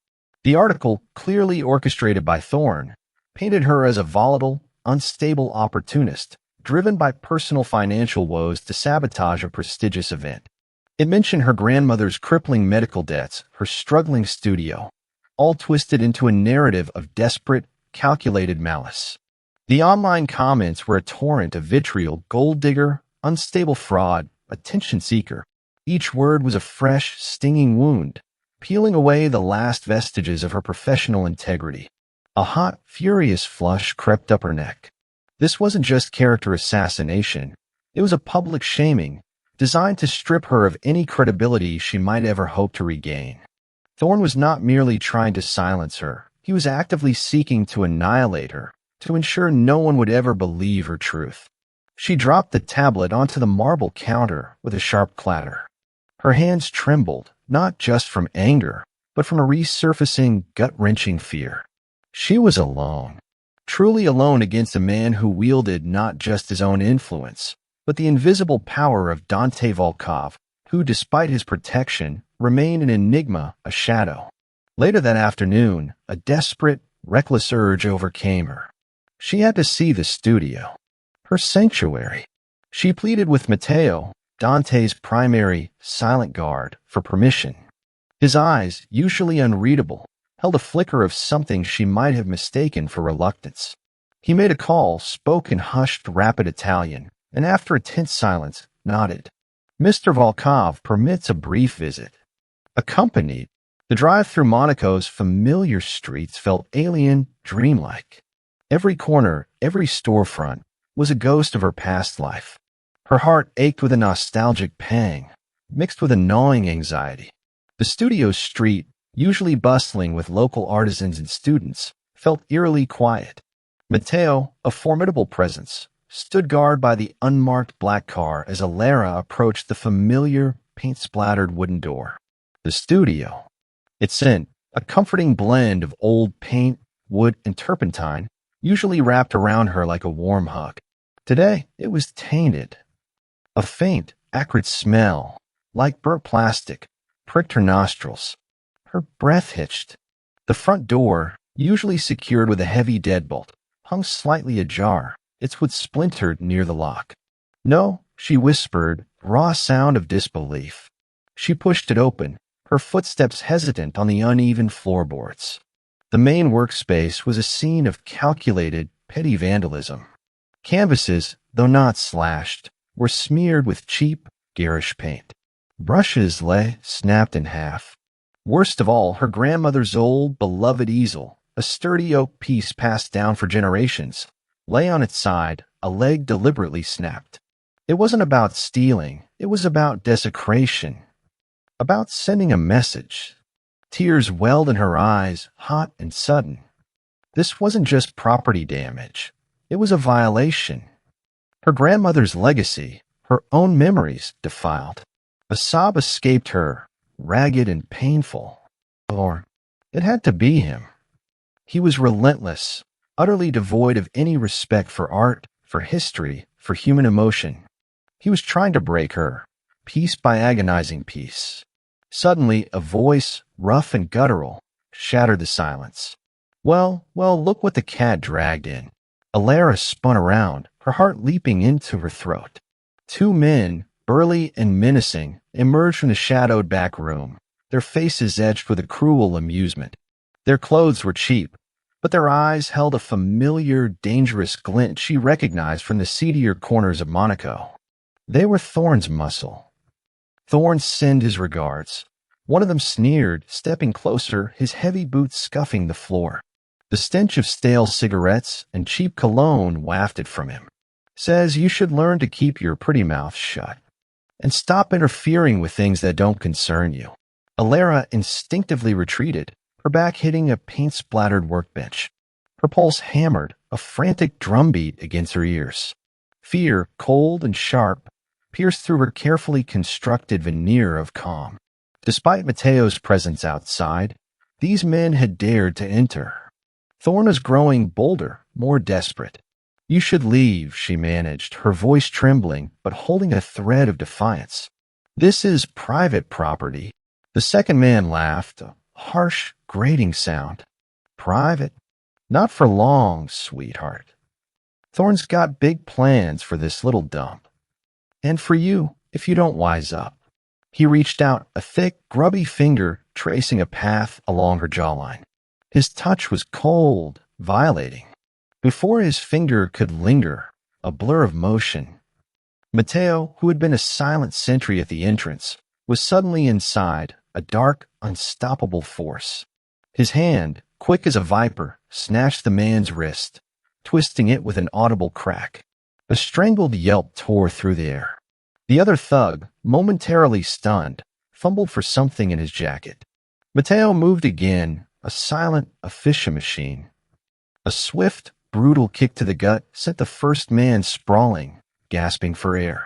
The article, clearly orchestrated by Thorn, painted her as a volatile, unstable opportunist, driven by personal financial woes to sabotage a prestigious event. It mentioned her grandmother's crippling medical debts, her struggling studio, all twisted into a narrative of desperate, calculated malice. The online comments were a torrent of vitriol: gold digger, unstable fraud, attention seeker. Each word was a fresh, stinging wound, peeling away the last vestiges of her professional integrity. A hot, furious flush crept up her neck. This wasn't just character assassination. It was a public shaming, designed to strip her of any credibility she might ever hope to regain. Thorn was not merely trying to silence her. He was actively seeking to annihilate her, to ensure no one would ever believe her truth. She dropped the tablet onto the marble counter with a sharp clatter. Her hands trembled, not just from anger, but from a resurfacing, gut-wrenching fear. She was alone, truly alone against a man who wielded not just his own influence, but the invisible power of Dante Volkov, who, despite his protection, remained an enigma, a shadow. Later that afternoon, a desperate, reckless urge overcame her. She had to see the studio, her sanctuary. She pleaded with Matteo, Dante's primary, silent guard, for permission. His eyes, usually unreadable, held a flicker of something she might have mistaken for reluctance. He made a call, spoke in hushed, rapid Italian, and after a tense silence, nodded. "Mr. Volkov permits a brief visit." Accompanied, the drive through Monaco's familiar streets felt alien, dreamlike. Every corner, every storefront, was a ghost of her past life. Her heart ached with a nostalgic pang, mixed with a gnawing anxiety. The studio street, usually bustling with local artisans and students, felt eerily quiet. Matteo, a formidable presence, stood guard by the unmarked black car as Alara approached the familiar, paint-splattered wooden door. The studio. Its scent, a comforting blend of old paint, wood, and turpentine, usually wrapped around her like a warm hug. Today, it was tainted. A faint, acrid smell, like burnt plastic, pricked her nostrils. Her breath hitched. The front door, usually secured with a heavy deadbolt, hung slightly ajar, its wood splintered near the lock. No, she whispered, raw sound of disbelief. She pushed it open, her footsteps hesitant on the uneven floorboards. The main workspace was a scene of calculated, petty vandalism. Canvases, though not slashed, were smeared with cheap, garish paint. Brushes lay snapped in half. Worst of all, her grandmother's old, beloved easel, a sturdy oak piece passed down for generations, lay on its side, a leg deliberately snapped. It wasn't about stealing, it was about desecration, about sending a message. Tears welled in her eyes, hot and sudden. This wasn't just property damage. It was a violation. Her grandmother's legacy, her own memories, defiled. A sob escaped her, ragged and painful. Or it had to be him. He was relentless, utterly devoid of any respect for art, for history, for human emotion. He was trying to break her, piece by agonizing piece. Suddenly, a voice, rough and guttural, shattered the silence. Well, look what the cat dragged in. Alara spun around, her heart leaping into her throat. Two men, burly and menacing, emerged from the shadowed back room, their faces edged with a cruel amusement. Their clothes were cheap, but their eyes held a familiar, dangerous glint she recognized from the seedier corners of Monaco. They were Thorne's muscle. Thorne sent his regards. One of them sneered, stepping closer, his heavy boots scuffing the floor. The stench of stale cigarettes and cheap cologne wafted from him. Says you should learn to keep your pretty mouth shut and stop interfering with things that don't concern you. Alara instinctively retreated, her back hitting a paint-splattered workbench. Her pulse hammered, a frantic drumbeat against her ears. Fear, cold and sharp, pierced through her carefully constructed veneer of calm. Despite Mateo's presence outside, these men had dared to enter. Thorne was growing bolder, more desperate. You should leave, she managed, her voice trembling, but holding a thread of defiance. This is private property. The second man laughed, a harsh, grating sound. Private? Not for long, sweetheart. Thorne's got big plans for this little dump. And for you, if you don't wise up. He reached out, a thick, grubby finger tracing a path along her jawline. His touch was cold, violating. Before his finger could linger, a blur of motion. Mateo, who had been a silent sentry at the entrance, was suddenly inside, a dark, unstoppable force. His hand, quick as a viper, snatched the man's wrist, twisting it with an audible crack. A strangled yelp tore through the air. The other thug, momentarily stunned, fumbled for something in his jacket. Mateo moved again, a silent efficient machine. A swift, brutal kick to the gut sent the first man sprawling, gasping for air.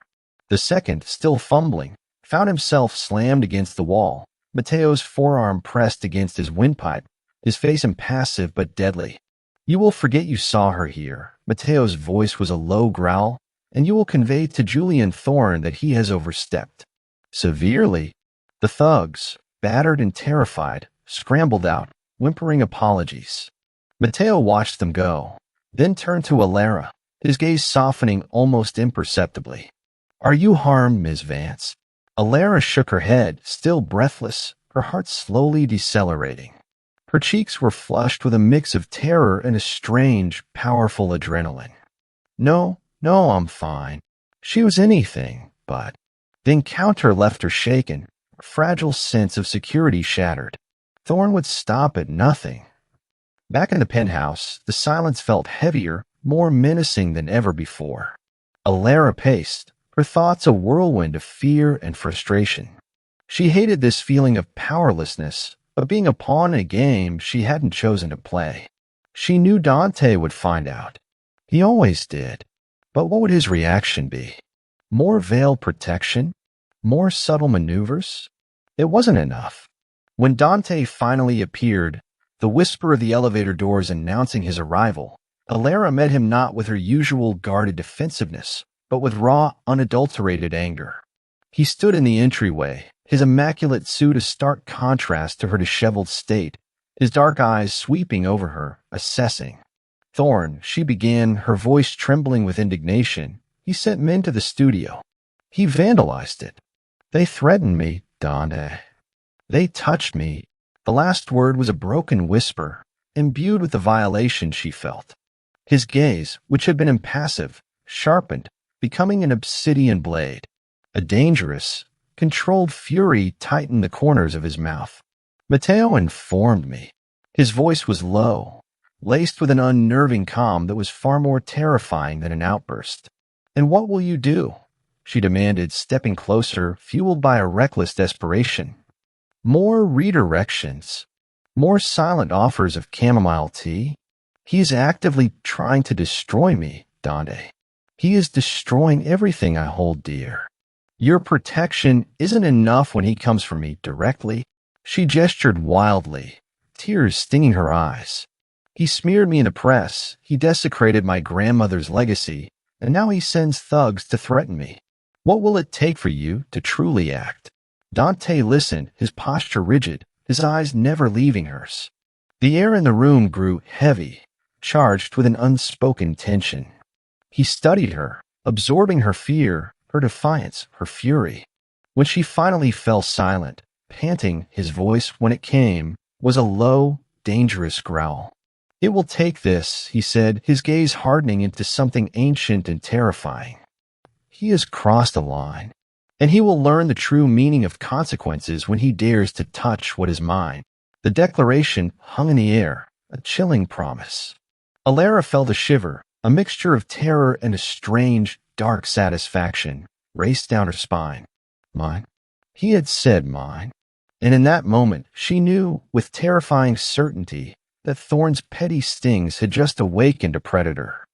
The second, still fumbling, found himself slammed against the wall, Mateo's forearm pressed against his windpipe, his face impassive but deadly. You will forget you saw her here. Mateo's voice was a low growl, and you will convey to Julian Thorne that he has overstepped. Severely. The thugs, battered and terrified, scrambled out, whimpering apologies. Mateo watched them go, then turned to Alara, his gaze softening almost imperceptibly. Are you harmed, Miss Vance? Alara shook her head, still breathless, her heart slowly decelerating. Her cheeks were flushed with a mix of terror and a strange, powerful adrenaline. No, I'm fine. She was anything, but... The encounter left her shaken, her fragile sense of security shattered. Thorne would stop at nothing. Back in the penthouse, the silence felt heavier, more menacing than ever before. Alara paced, her thoughts a whirlwind of fear and frustration. She hated this feeling of powerlessness, of being a pawn in a game she hadn't chosen to play. She knew Dante would find out. He always did. But what would his reaction be? More veiled protection? More subtle maneuvers? It wasn't enough. When Dante finally appeared, the whisper of the elevator doors announcing his arrival, Alara met him not with her usual guarded defensiveness, but with raw, unadulterated anger. He stood in the entryway, his immaculate suit a stark contrast to her disheveled state, his dark eyes sweeping over her, assessing. Thorn, she began, her voice trembling with indignation. He sent men to the studio. He vandalized it. They threatened me, Dante. They touched me. The last word was a broken whisper, imbued with the violation she felt. His gaze, which had been impassive, sharpened, becoming an obsidian blade. A dangerous, controlled fury tightened the corners of his mouth. Matteo informed me. His voice was low, laced with an unnerving calm that was far more terrifying than an outburst. "And what will you do?" she demanded, stepping closer, fueled by a reckless desperation. "More redirections. More silent offers of chamomile tea. He is actively trying to destroy me, Dante. He is destroying everything I hold dear. Your protection isn't enough when he comes for me directly." She gestured wildly, tears stinging her eyes. "He smeared me in the press, he desecrated my grandmother's legacy, and now he sends thugs to threaten me. What will it take for you to truly act?" Dante listened, his posture rigid, his eyes never leaving hers. The air in the room grew heavy, charged with an unspoken tension. He studied her, absorbing her fear, her defiance, her fury. When she finally fell silent, panting, his voice, when it came, was a low, dangerous growl. "It will take this," he said, his gaze hardening into something ancient and terrifying. "He has crossed a line, and he will learn the true meaning of consequences when he dares to touch what is mine." The declaration hung in the air, a chilling promise. Alara felt a shiver, a mixture of terror and a strange, dark satisfaction raced down her spine. Mine? He had said mine. And in that moment, she knew, with terrifying certainty, that Thorn's petty stings had just awakened a predator.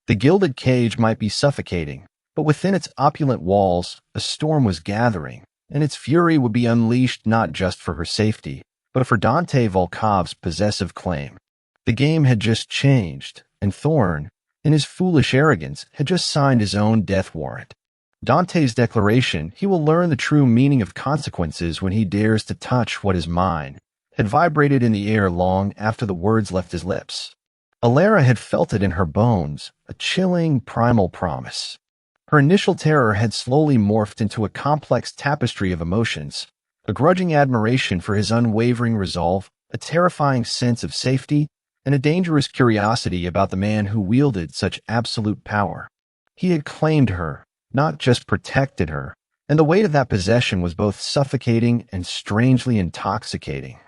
The gilded cage might be suffocating, but within its opulent walls, a storm was gathering, and its fury would be unleashed not just for her safety, but for Dante Volkov's possessive claim. The game had just changed, and Thorn, in his foolish arrogance, had just signed his own death warrant. Dante's declaration, "He will learn the true meaning of consequences when he dares to touch what is mine," had vibrated in the air long after the words left his lips. Alara had felt it in her bones, a chilling, primal promise. Her initial terror had slowly morphed into a complex tapestry of emotions, a grudging admiration for his unwavering resolve, a terrifying sense of safety, and a dangerous curiosity about the man who wielded such absolute power. He had claimed her, not just protected her, and the weight of that possession was both suffocating and strangely intoxicating.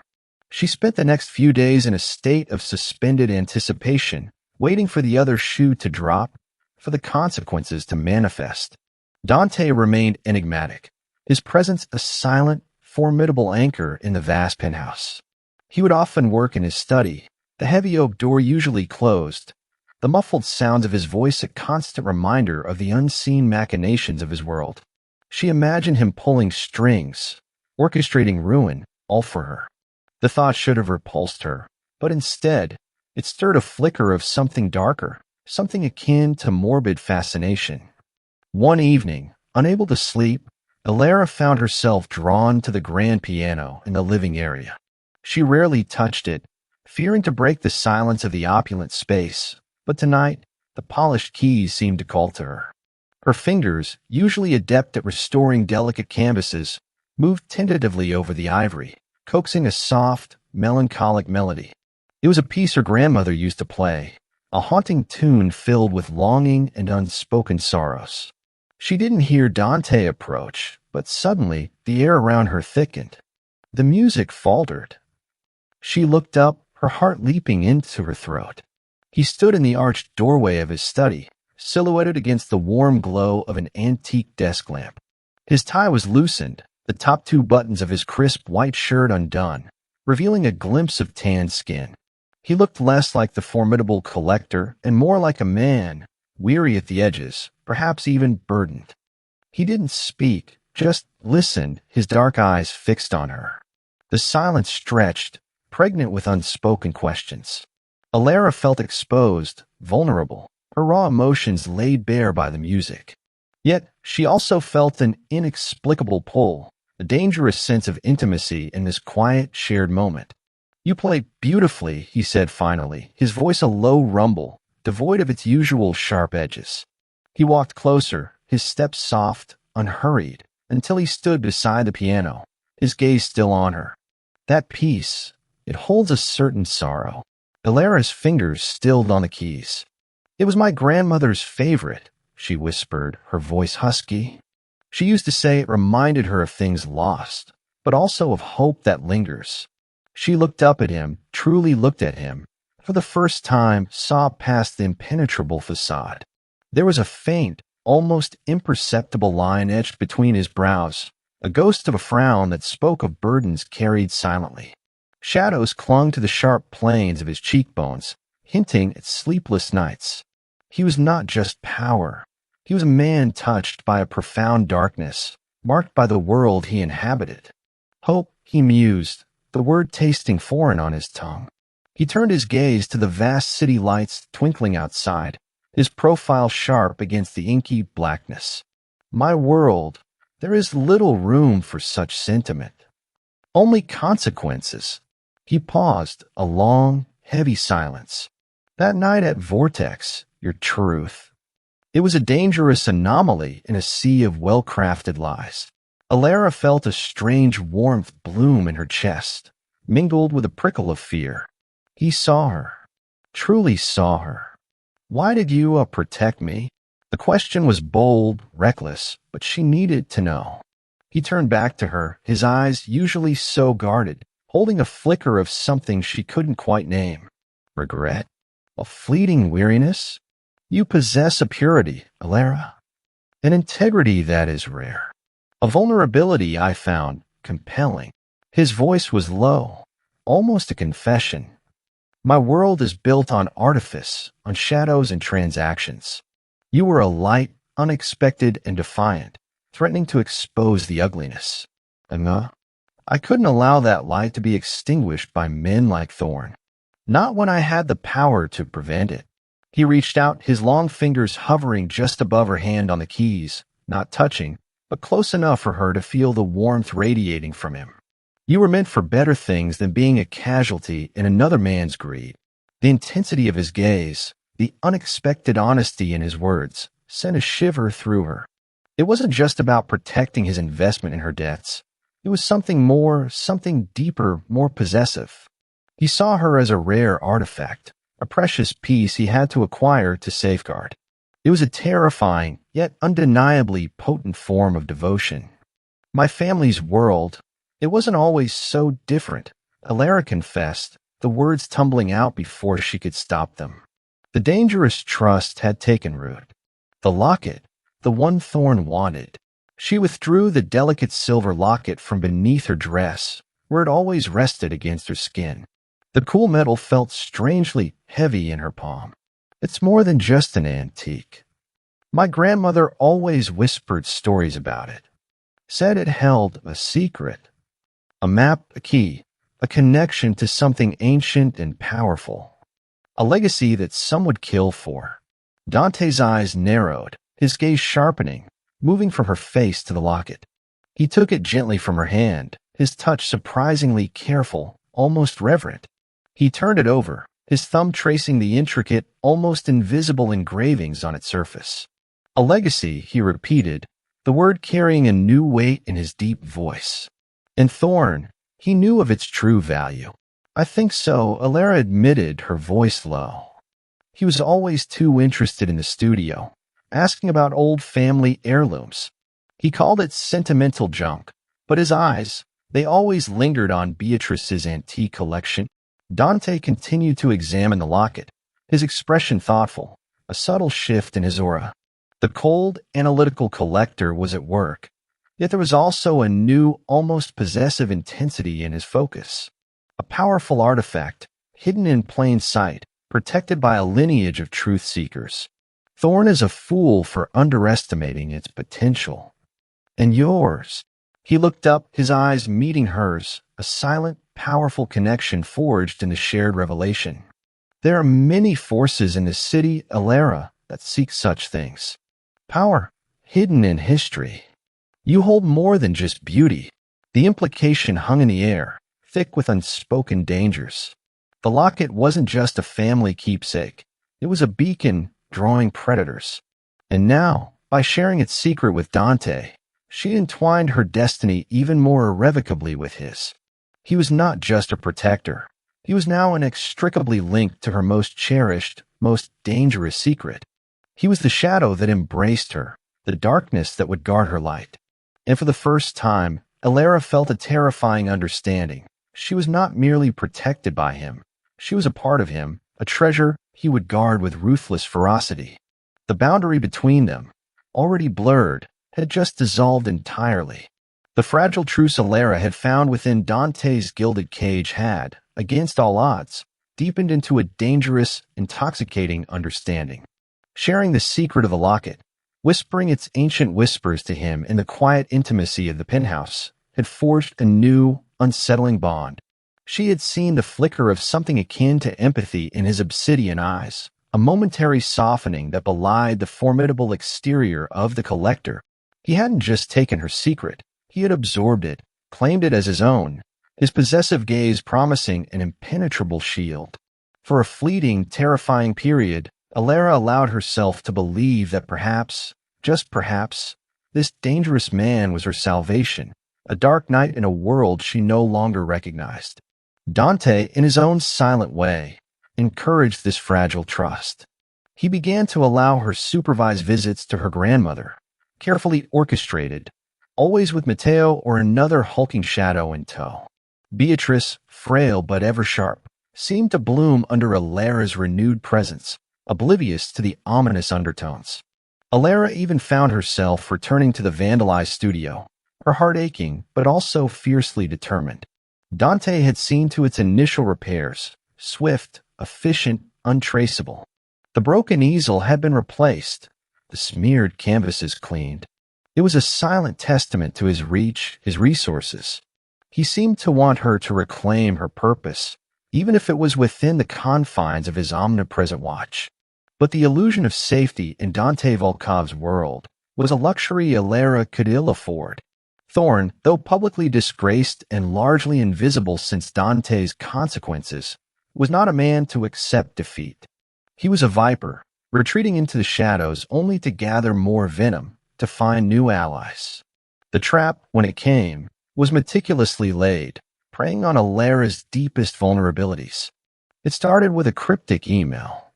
She spent the next few days in a state of suspended anticipation, waiting for the other shoe to drop, for the consequences to manifest. Dante remained enigmatic, his presence a silent, formidable anchor in the vast penthouse. He would often work in his study, the heavy oak door usually closed, the muffled sounds of his voice a constant reminder of the unseen machinations of his world. She imagined him pulling strings, orchestrating ruin, all for her. The thought should have repulsed her, but instead, it stirred a flicker of something darker, something akin to morbid fascination. One evening, unable to sleep, Alara found herself drawn to the grand piano in the living area. She rarely touched it, fearing to break the silence of the opulent space, but tonight, the polished keys seemed to call to her. Her fingers, usually adept at restoring delicate canvases, moved tentatively over the ivory, coaxing a soft, melancholic melody. It was a piece her grandmother used to play, a haunting tune filled with longing and unspoken sorrows. She didn't hear Dante approach, but suddenly the air around her thickened. The music faltered. She looked up, her heart leaping into her throat. He stood in the arched doorway of his study, silhouetted against the warm glow of an antique desk lamp. His tie was loosened, the top two buttons of his crisp white shirt undone, revealing a glimpse of tanned skin. He looked less like the formidable collector and more like a man, weary at the edges, perhaps even burdened. He didn't speak, just listened, his dark eyes fixed on her. The silence stretched, pregnant with unspoken questions. Alara felt exposed, vulnerable, her raw emotions laid bare by the music. Yet, she also felt an inexplicable pull, a dangerous sense of intimacy in this quiet, shared moment. "You play beautifully," he said finally, his voice a low rumble, devoid of its usual sharp edges. He walked closer, his steps soft, unhurried, until he stood beside the piano, his gaze still on her. "That piece, it holds a certain sorrow." Alara's fingers stilled on the keys. "It was my grandmother's favorite," she whispered, her voice husky. She used to say it reminded her of things lost, but also of hope that lingers. She looked up at him, truly looked at him, for the first time saw past the impenetrable facade. There was a faint, almost imperceptible line etched between his brows, a ghost of a frown that spoke of burdens carried silently. Shadows clung to the sharp planes of his cheekbones, hinting at sleepless nights. He was not just power. He was a man touched by a profound darkness, marked by the world he inhabited. Hope, he mused, the word tasting foreign on his tongue. He turned his gaze to the vast city lights twinkling outside, his profile sharp against the inky blackness. "My world, there is little room for such sentiment. Only consequences." He paused, a long, heavy silence. "That night at Vortex, your truth. It was a dangerous anomaly in a sea of well-crafted lies." Alara felt a strange warmth bloom in her chest, mingled with a prickle of fear. He saw her, truly saw her. "Why did you protect me?" The question was bold, reckless, but she needed to know. He turned back to her, his eyes usually so guarded, holding a flicker of something she couldn't quite name. "Regret? A fleeting weariness? You possess a purity, Alara, an integrity that is rare. A vulnerability I found compelling." His voice was low, almost a confession. "My world is built on artifice, on shadows and transactions. You were a light, unexpected and defiant, threatening to expose the ugliness. And I couldn't allow that light to be extinguished by men like Thorn. Not when I had the power to prevent it." He reached out, his long fingers hovering just above her hand on the keys, not touching, but close enough for her to feel the warmth radiating from him. "You were meant for better things than being a casualty in another man's greed." The intensity of his gaze, the unexpected honesty in his words, sent a shiver through her. It wasn't just about protecting his investment in her debts. It was something more, something deeper, more possessive. He saw her as a rare artifact, a precious piece he had to acquire to safeguard. It was a terrifying, yet undeniably potent form of devotion. "My family's world, it wasn't always so different," Alara confessed, the words tumbling out before she could stop them. The dangerous trust had taken root. The locket, the one Thorn wanted. She withdrew the delicate silver locket from beneath her dress, where it always rested against her skin. The cool metal felt strangely heavy in her palm. "It's more than just an antique. My grandmother always whispered stories about it. Said it held a secret. A map, a key, a connection to something ancient and powerful. A legacy that some would kill for." Dante's eyes narrowed, his gaze sharpening, moving from her face to the locket. He took it gently from her hand, his touch surprisingly careful, almost reverent. He turned it over, his thumb tracing the intricate, almost invisible engravings on its surface. "A legacy," he repeated, the word carrying a new weight in his deep voice. "And Thorn, he knew of its true value." "I think so," Alara admitted, her voice low. "He was always too interested in the studio, asking about old family heirlooms. He called it sentimental junk, but his eyes, they always lingered on Beatrice's antique collection." Dante continued to examine the locket, his expression thoughtful, a subtle shift in his aura. The cold, analytical collector was at work, yet there was also a new, almost possessive intensity in his focus. A powerful artifact, hidden in plain sight, protected by a lineage of truth seekers. "Thorn is a fool for underestimating its potential. And yours." He looked up, his eyes meeting hers, a silent, powerful connection forged in the shared revelation. There are many forces in the city, Alara, that seek such things. Power, hidden in history. You hold more than just beauty. The implication hung in the air, thick with unspoken dangers. The locket wasn't just a family keepsake. It was a beacon drawing predators. And now, by sharing its secret with Dante, she entwined her destiny even more irrevocably with his. He was not just a protector. He was now inextricably linked to her most cherished, most dangerous secret. He was the shadow that embraced her, the darkness that would guard her light. And for the first time, Alara felt a terrifying understanding. She was not merely protected by him. She was a part of him, a treasure he would guard with ruthless ferocity. The boundary between them, already blurred, had just dissolved entirely. The fragile truce Alara had found within Dante's gilded cage had, against all odds, deepened into a dangerous, intoxicating understanding. Sharing the secret of the locket, whispering its ancient whispers to him in the quiet intimacy of the penthouse, had forged a new, unsettling bond. She had seen the flicker of something akin to empathy in his obsidian eyes, a momentary softening that belied the formidable exterior of the collector. He hadn't just taken her secret. He had absorbed it, claimed it as his own, his possessive gaze promising an impenetrable shield. For a fleeting, terrifying period, Alara allowed herself to believe that perhaps, just perhaps, this dangerous man was her salvation, a dark night in a world she no longer recognized. Dante, in his own silent way, encouraged this fragile trust. He began to allow her supervised visits to her grandmother, carefully orchestrated, always with Matteo or another hulking shadow in tow. Beatrice, frail but ever sharp, seemed to bloom under Alara's renewed presence, oblivious to the ominous undertones. Alara even found herself returning to the vandalized studio, her heart aching but also fiercely determined. Dante had seen to its initial repairs, swift, efficient, untraceable. The broken easel had been replaced, the smeared canvases cleaned. It was a silent testament to his reach, his resources. He seemed to want her to reclaim her purpose, even if it was within the confines of his omnipresent watch. But the illusion of safety in Dante Volkov's world was a luxury Alara could ill afford. Thorn, though publicly disgraced and largely invisible since Dante's consequences, was not a man to accept defeat. He was a viper, retreating into the shadows only to gather more venom, to find new allies. The trap, when it came, was meticulously laid, preying on Alara's deepest vulnerabilities. It started with a cryptic email.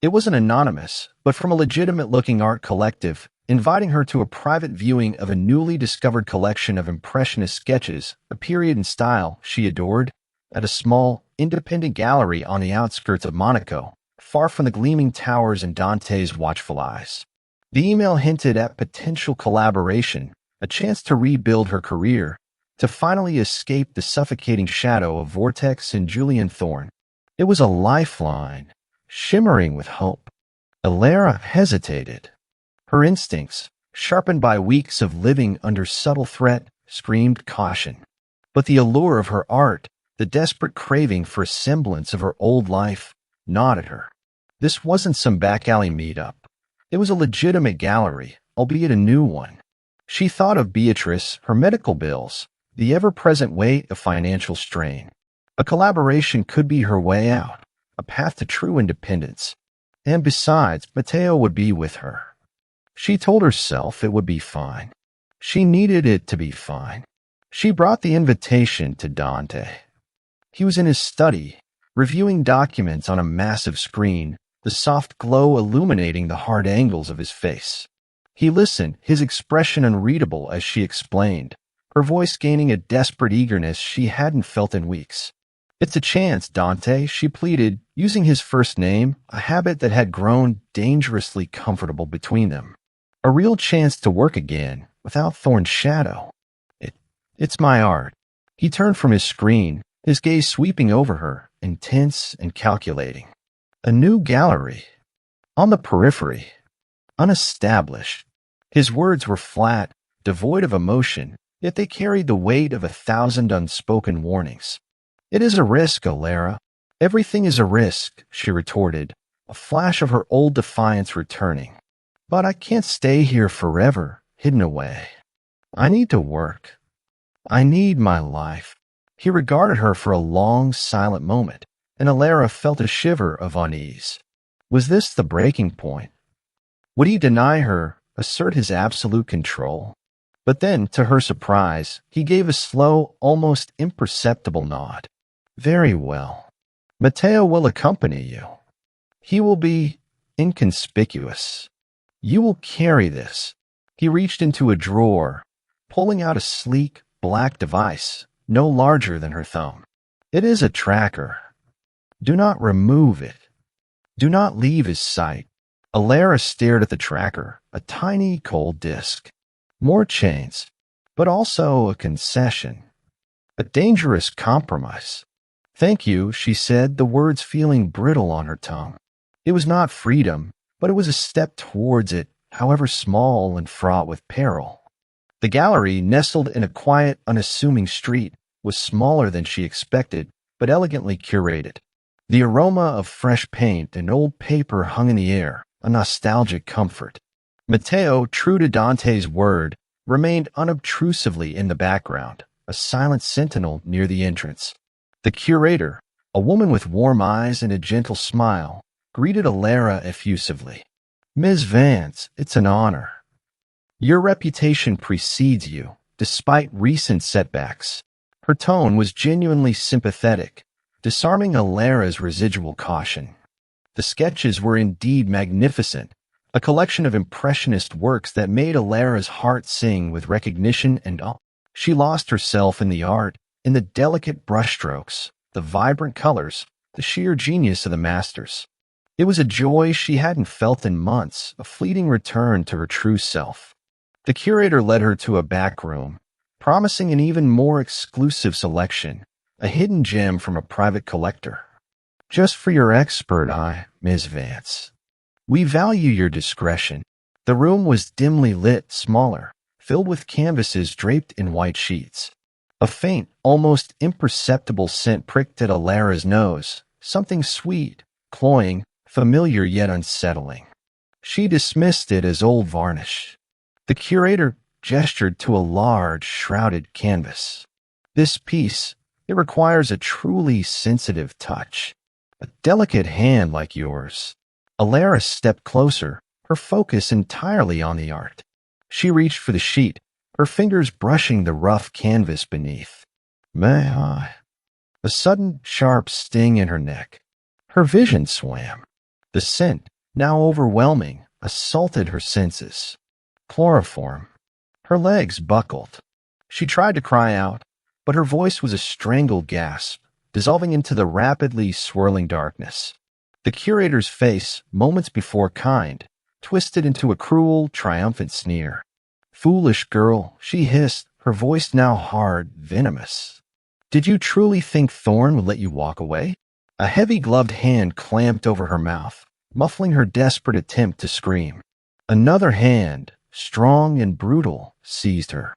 It wasn't anonymous, but from a legitimate-looking art collective, inviting her to a private viewing of a newly discovered collection of impressionist sketches, a period and style she adored, at a small, independent gallery on the outskirts of Monaco, far from the gleaming towers and Dante's watchful eyes. The email hinted at potential collaboration, a chance to rebuild her career, to finally escape the suffocating shadow of Vortex and Julian Thorne. It was a lifeline, shimmering with hope. Alara hesitated. Her instincts, sharpened by weeks of living under subtle threat, screamed caution. But the allure of her art, the desperate craving for a semblance of her old life, gnawed at her. This wasn't some back-alley meetup. It was a legitimate gallery, albeit a new one. She thought of Beatrice, her medical bills, the ever-present weight of financial strain. A collaboration could be her way out, a path to true independence. And besides, Matteo would be with her. She told herself it would be fine. She needed it to be fine. She brought the invitation to Dante. He was in his study, reviewing documents on a massive screen, the soft glow illuminating the hard angles of his face. He listened, his expression unreadable as she explained, her voice gaining a desperate eagerness she hadn't felt in weeks. "It's a chance, Dante," she pleaded, using his first name, a habit that had grown dangerously comfortable between them. A real chance to work again, without Thorne's shadow. It's my art." He turned from his screen, his gaze sweeping over her, intense and calculating. A new gallery. On the periphery. Unestablished. His words were flat, devoid of emotion, yet they carried the weight of 1,000 unspoken warnings. "It is a risk, Alara. Everything is a risk," she retorted, a flash of her old defiance returning. "But I can't stay here forever, hidden away. I need to work. I need my life." He regarded her for a long, silent moment, and Alara felt a shiver of unease. Was this the breaking point? Would he deny her, assert his absolute control? But then, to her surprise, he gave a slow, almost imperceptible nod. "Very well. Matteo will accompany you. He will be inconspicuous. You will carry this." He reached into a drawer, pulling out a sleek, black device, no larger than her thumb. "It is a tracker. Do not remove it. Do not leave his sight." Alara stared at the tracker, a tiny, cold disk. More chains, but also a concession. A dangerous compromise. "Thank you," she said, the words feeling brittle on her tongue. It was not freedom, but it was a step towards it, however small and fraught with peril. The gallery, nestled in a quiet, unassuming street, was smaller than she expected, but elegantly curated. The aroma of fresh paint and old paper hung in the air, a nostalgic comfort. Matteo, true to Dante's word, remained unobtrusively in the background, a silent sentinel near the entrance. The curator, a woman with warm eyes and a gentle smile, greeted Alara effusively. "Ms. Vance, it's an honor. Your reputation precedes you, despite recent setbacks." Her tone was genuinely sympathetic, disarming Alara's residual caution. The sketches were indeed magnificent, a collection of impressionist works that made Alara's heart sing with recognition and awe. She lost herself in the art, in the delicate brushstrokes, the vibrant colors, the sheer genius of the masters. It was a joy she hadn't felt in months, a fleeting return to her true self. The curator led her to a back room, promising an even more exclusive selection, a hidden gem from a private collector. "Just for your expert eye, Ms. Vance. We value your discretion." The room was dimly lit, smaller, filled with canvases draped in white sheets. A faint, almost imperceptible scent pricked at Alara's nose, something sweet, cloying, familiar yet unsettling. She dismissed it as old varnish. The curator gestured to a large, shrouded canvas. "This piece, it requires a truly sensitive touch. A delicate hand like yours." Alara stepped closer, her focus entirely on the art. She reached for the sheet, her fingers brushing the rough canvas beneath. "May I?" A sudden, sharp sting in her neck. Her vision swam. The scent, now overwhelming, assaulted her senses. Chloroform. Her legs buckled. She tried to cry out, but her voice was a strangled gasp, dissolving into the rapidly swirling darkness. The curator's face, moments before kind, twisted into a cruel, triumphant sneer. "Foolish girl," she hissed, her voice now hard, venomous. "Did you truly think Thorn would let you walk away?" A heavy gloved hand clamped over her mouth, muffling her desperate attempt to scream. Another hand, strong and brutal, seized her.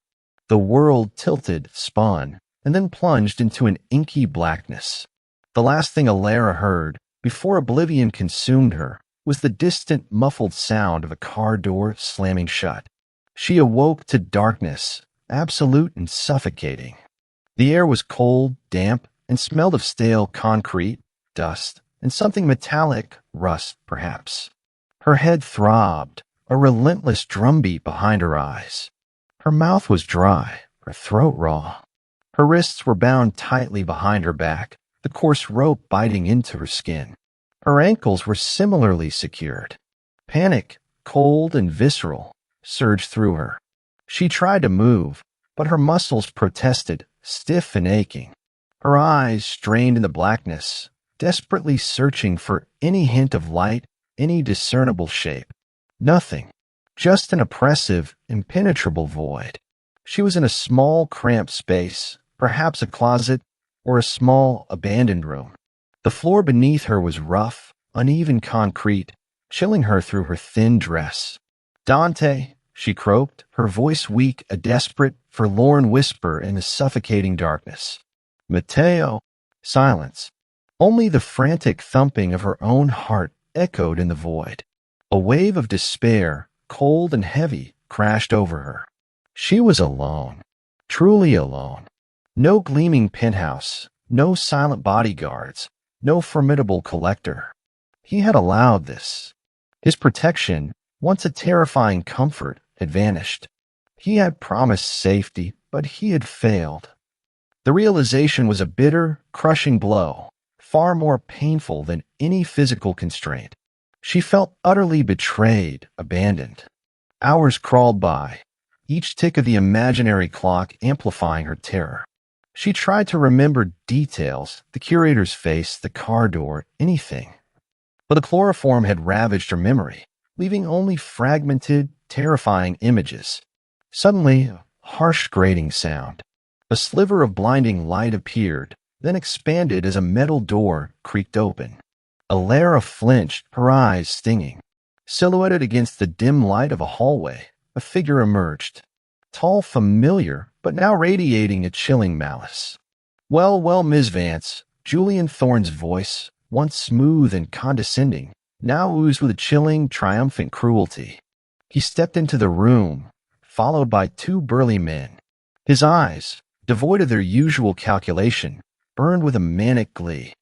The world tilted, spun, and then plunged into an inky blackness. The last thing Alara heard, before oblivion consumed her, was the distant, muffled sound of a car door slamming shut. She awoke to darkness, absolute and suffocating. The air was cold, damp, and smelled of stale concrete, dust, and something metallic, rust, perhaps. Her head throbbed, a relentless drumbeat behind her eyes. Her mouth was dry, her throat raw. Her wrists were bound tightly behind her back, the coarse rope biting into her skin. Her ankles were similarly secured. Panic, cold and visceral, surged through her. She tried to move, but her muscles protested, stiff and aching. Her eyes strained in the blackness, desperately searching for any hint of light, any discernible shape. Nothing. Just an oppressive, impenetrable void. She was in a small, cramped space, perhaps a closet, or a small, abandoned room. The floor beneath her was rough, uneven concrete, chilling her through her thin dress. "Dante," she croaked, her voice weak, a desperate, forlorn whisper in the suffocating darkness. Mateo. Silence. Only the frantic thumping of her own heart echoed in the void. A wave of despair, cold and heavy, crashed over her. She was alone. Truly alone. No gleaming penthouse, no silent bodyguards, no formidable collector. He had allowed this. His protection, once a terrifying comfort, had vanished. He had promised safety, but he had failed. The realization was a bitter, crushing blow, far more painful than any physical constraint. She felt utterly betrayed, abandoned. Hours crawled by, each tick of the imaginary clock amplifying her terror. She tried to remember details, the curator's face, the car door, anything. But the chloroform had ravaged her memory, leaving only fragmented, terrifying images. Suddenly, a harsh grating sound. A sliver of blinding light appeared, then expanded as a metal door creaked open. Alara flinched, her eyes stinging. Silhouetted against the dim light of a hallway, a figure emerged. Tall, familiar, but now radiating a chilling malice. Well, Ms. Vance, Julian Thorne's voice, once smooth and condescending, now oozed with a chilling, triumphant cruelty. He stepped into the room, followed by two burly men. His eyes, devoid of their usual calculation, burned with a manic glee.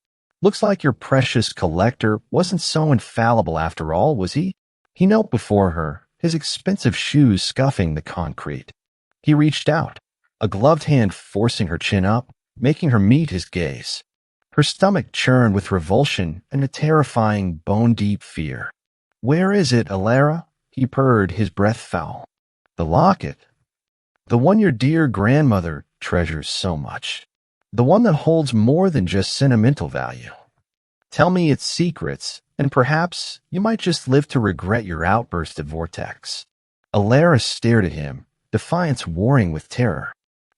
Looks like your precious collector wasn't so infallible after all, was he? He knelt before her, his expensive shoes scuffing the concrete. He reached out, a gloved hand forcing her chin up, making her meet his gaze. Her stomach churned with revulsion and a terrifying, bone-deep fear. "Where is it, Alara?" he purred, his breath foul. "The locket. The one your dear grandmother treasures so much. The one that holds more than just sentimental value. Tell me its secrets, and perhaps you might just live to regret your outburst at Vortex." Alara stared at him, defiance warring with terror.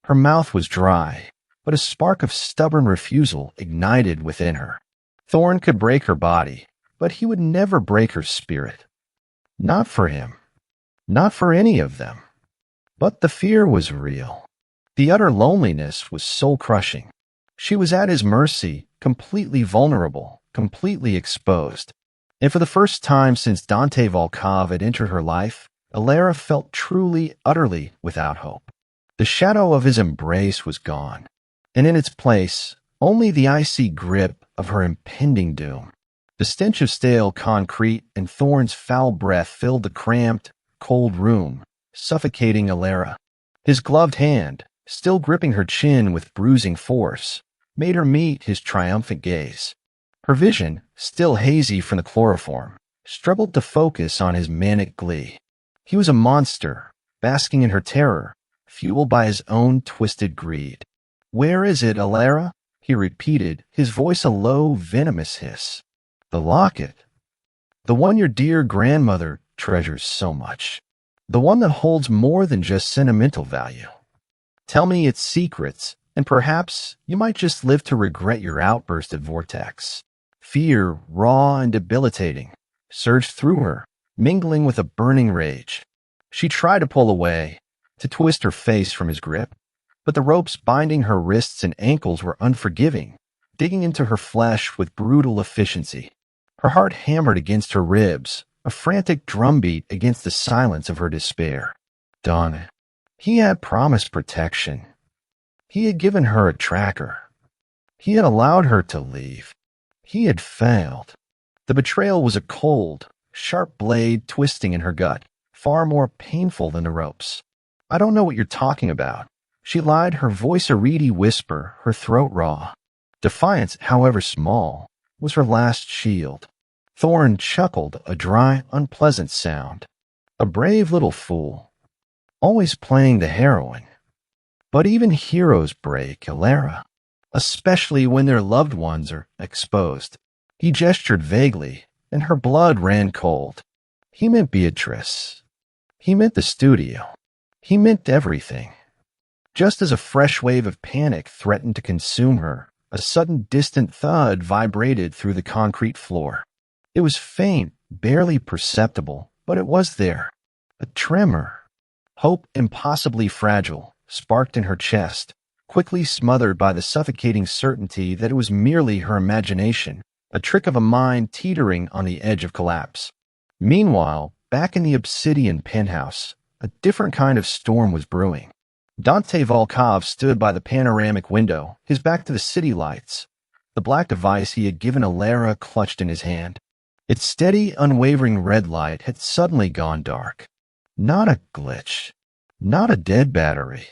Her mouth was dry, but a spark of stubborn refusal ignited within her. Thorne could break her body, but he would never break her spirit. Not for him. Not for any of them. But the fear was real. The utter loneliness was soul-crushing. She was at his mercy, completely vulnerable, completely exposed. And for the first time since Dante Volkov had entered her life, Alara felt truly, utterly without hope. The shadow of his embrace was gone, and in its place, only the icy grip of her impending doom. The stench of stale concrete and Thorne's foul breath filled the cramped, cold room, suffocating Alara. His gloved hand, still gripping her chin with bruising force, made her meet his triumphant gaze. Her vision, still hazy from the chloroform, struggled to focus on his manic glee. He was a monster, basking in her terror, fueled by his own twisted greed. "Where is it, Alara?" he repeated, his voice a low, venomous hiss. "The locket. The one your dear grandmother treasures so much. The one that holds more than just sentimental value. Tell me its secrets, and perhaps you might just live to regret your outburst at Vortex." Fear, raw and debilitating, surged through her, mingling with a burning rage. She tried to pull away, to twist her face from his grip, but the ropes binding her wrists and ankles were unforgiving, digging into her flesh with brutal efficiency. Her heart hammered against her ribs, a frantic drumbeat against the silence of her despair. Donna. He had promised protection. He had given her a tracker. He had allowed her to leave. He had failed. The betrayal was a cold, sharp blade twisting in her gut, far more painful than the ropes. "I don't know what you're talking about," she lied, her voice a reedy whisper, her throat raw. Defiance, however small, was her last shield. Thorne chuckled, a dry, unpleasant sound. A brave little fool. Always playing the heroine. But even heroes break, Alara. Especially when their loved ones are exposed. He gestured vaguely, and her blood ran cold. He meant Beatrice. He meant the studio. He meant everything. Just as a fresh wave of panic threatened to consume her, a sudden distant thud vibrated through the concrete floor. It was faint, barely perceptible, but it was there. A tremor, Hope, impossibly fragile, sparked in her chest, quickly smothered by the suffocating certainty that it was merely her imagination, a trick of a mind teetering on the edge of collapse. Meanwhile, back in the obsidian penthouse, a different kind of storm was brewing. Dante Volkov stood by the panoramic window, his back to the city lights, the black device he had given Alara clutched in his hand. Its steady, unwavering red light had suddenly gone dark. Not a glitch. Not a dead battery.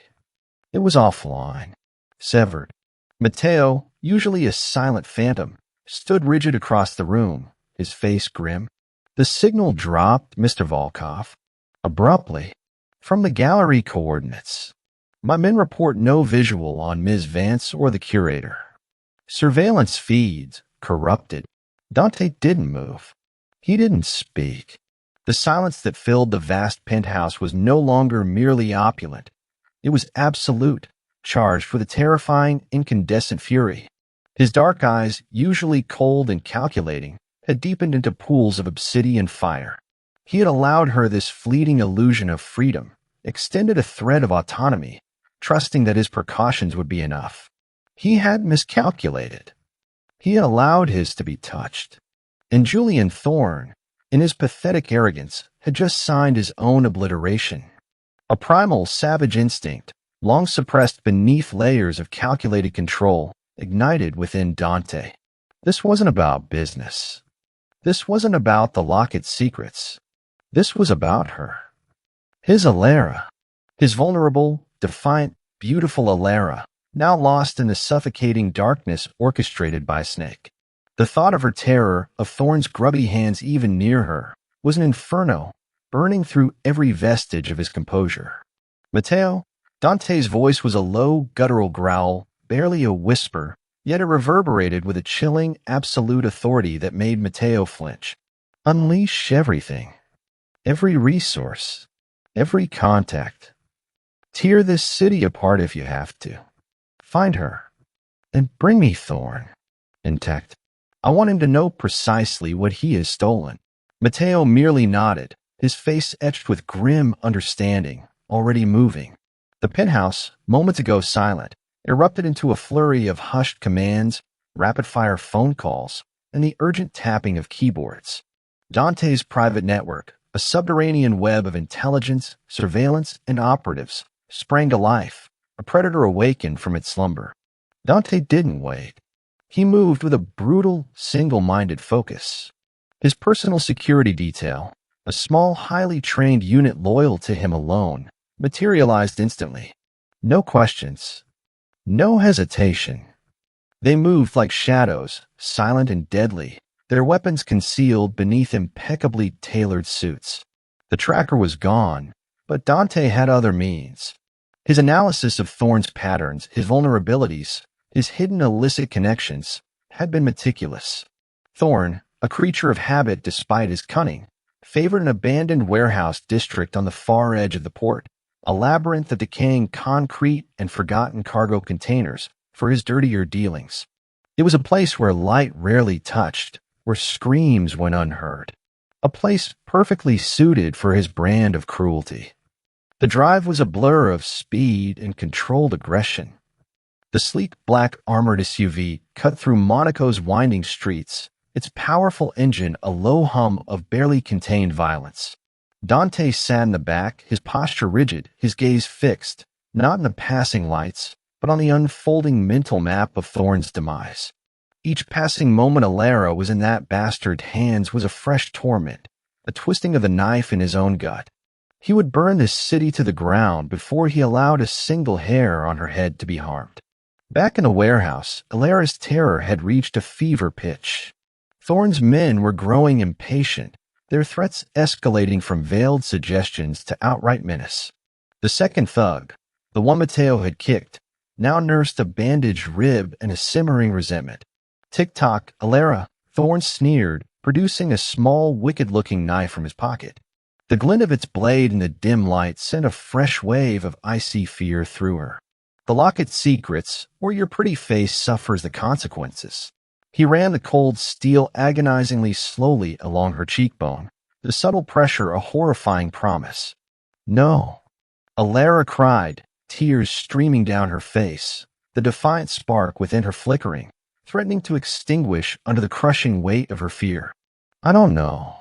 It was offline. Severed. Matteo, usually a silent phantom, stood rigid across the room, his face grim. The signal dropped, Mr. Volkov. Abruptly. From the gallery coordinates. My men report no visual on Ms. Vance or the curator. Surveillance feeds, corrupted. Dante didn't move. He didn't speak. The silence that filled the vast penthouse was no longer merely opulent. It was absolute, charged with a terrifying, incandescent fury. His dark eyes, usually cold and calculating, had deepened into pools of obsidian fire. He had allowed her this fleeting illusion of freedom, extended a thread of autonomy, trusting that his precautions would be enough. He had miscalculated. He had allowed his to be touched. And Julian Thorne, in his pathetic arrogance, had just signed his own obliteration. A primal, savage instinct, long suppressed beneath layers of calculated control, ignited within Dante. This wasn't about business. This wasn't about the locket's secrets. This was about her. His Alara. His vulnerable, defiant, beautiful Alara, now lost in the suffocating darkness orchestrated by Snake. The thought of her terror, of Thorne's grubby hands even near her, was an inferno, burning through every vestige of his composure. Matteo, Dante's voice was a low, guttural growl, barely a whisper, yet it reverberated with a chilling, absolute authority that made Matteo flinch. Unleash everything. Every resource. Every contact. Tear this city apart if you have to. Find her. And bring me Thorne. Intact. I want him to know precisely what he has stolen. Matteo merely nodded, his face etched with grim understanding, already moving. The penthouse, moments ago silent, erupted into a flurry of hushed commands, rapid-fire phone calls, and the urgent tapping of keyboards. Dante's private network, a subterranean web of intelligence, surveillance, and operatives, sprang to life, a predator awakened from its slumber. Dante didn't wait. He moved with a brutal, single-minded focus. His personal security detail, a small, highly trained unit loyal to him alone, materialized instantly. No questions. No hesitation. They moved like shadows, silent and deadly, their weapons concealed beneath impeccably tailored suits. The tracker was gone, but Dante had other means. His analysis of Thorne's patterns, his vulnerabilities, his hidden illicit connections, had been meticulous. Thorne, a creature of habit despite his cunning, favored an abandoned warehouse district on the far edge of the port, a labyrinth of decaying concrete and forgotten cargo containers for his dirtier dealings. It was a place where light rarely touched, where screams went unheard, a place perfectly suited for his brand of cruelty. The drive was a blur of speed and controlled aggression. The sleek black armored SUV cut through Monaco's winding streets, its powerful engine a low hum of barely contained violence. Dante sat in the back, his posture rigid, his gaze fixed, not in the passing lights, but on the unfolding mental map of Thorne's demise. Each passing moment Alara was in that bastard's hands was a fresh torment, a twisting of the knife in his own gut. He would burn this city to the ground before he allowed a single hair on her head to be harmed. Back in the warehouse, Alara's terror had reached a fever pitch. Thorne's men were growing impatient, their threats escalating from veiled suggestions to outright menace. The second thug, the one Matteo had kicked, now nursed a bandaged rib and a simmering resentment. Tick-tock, Alara, Thorne sneered, producing a small, wicked-looking knife from his pocket. The glint of its blade in the dim light sent a fresh wave of icy fear through her. The locket's secrets, or your pretty face suffers the consequences. He ran the cold steel agonizingly slowly along her cheekbone, the subtle pressure a horrifying promise. No. Alara cried, tears streaming down her face, the defiant spark within her flickering, threatening to extinguish under the crushing weight of her fear. I don't know.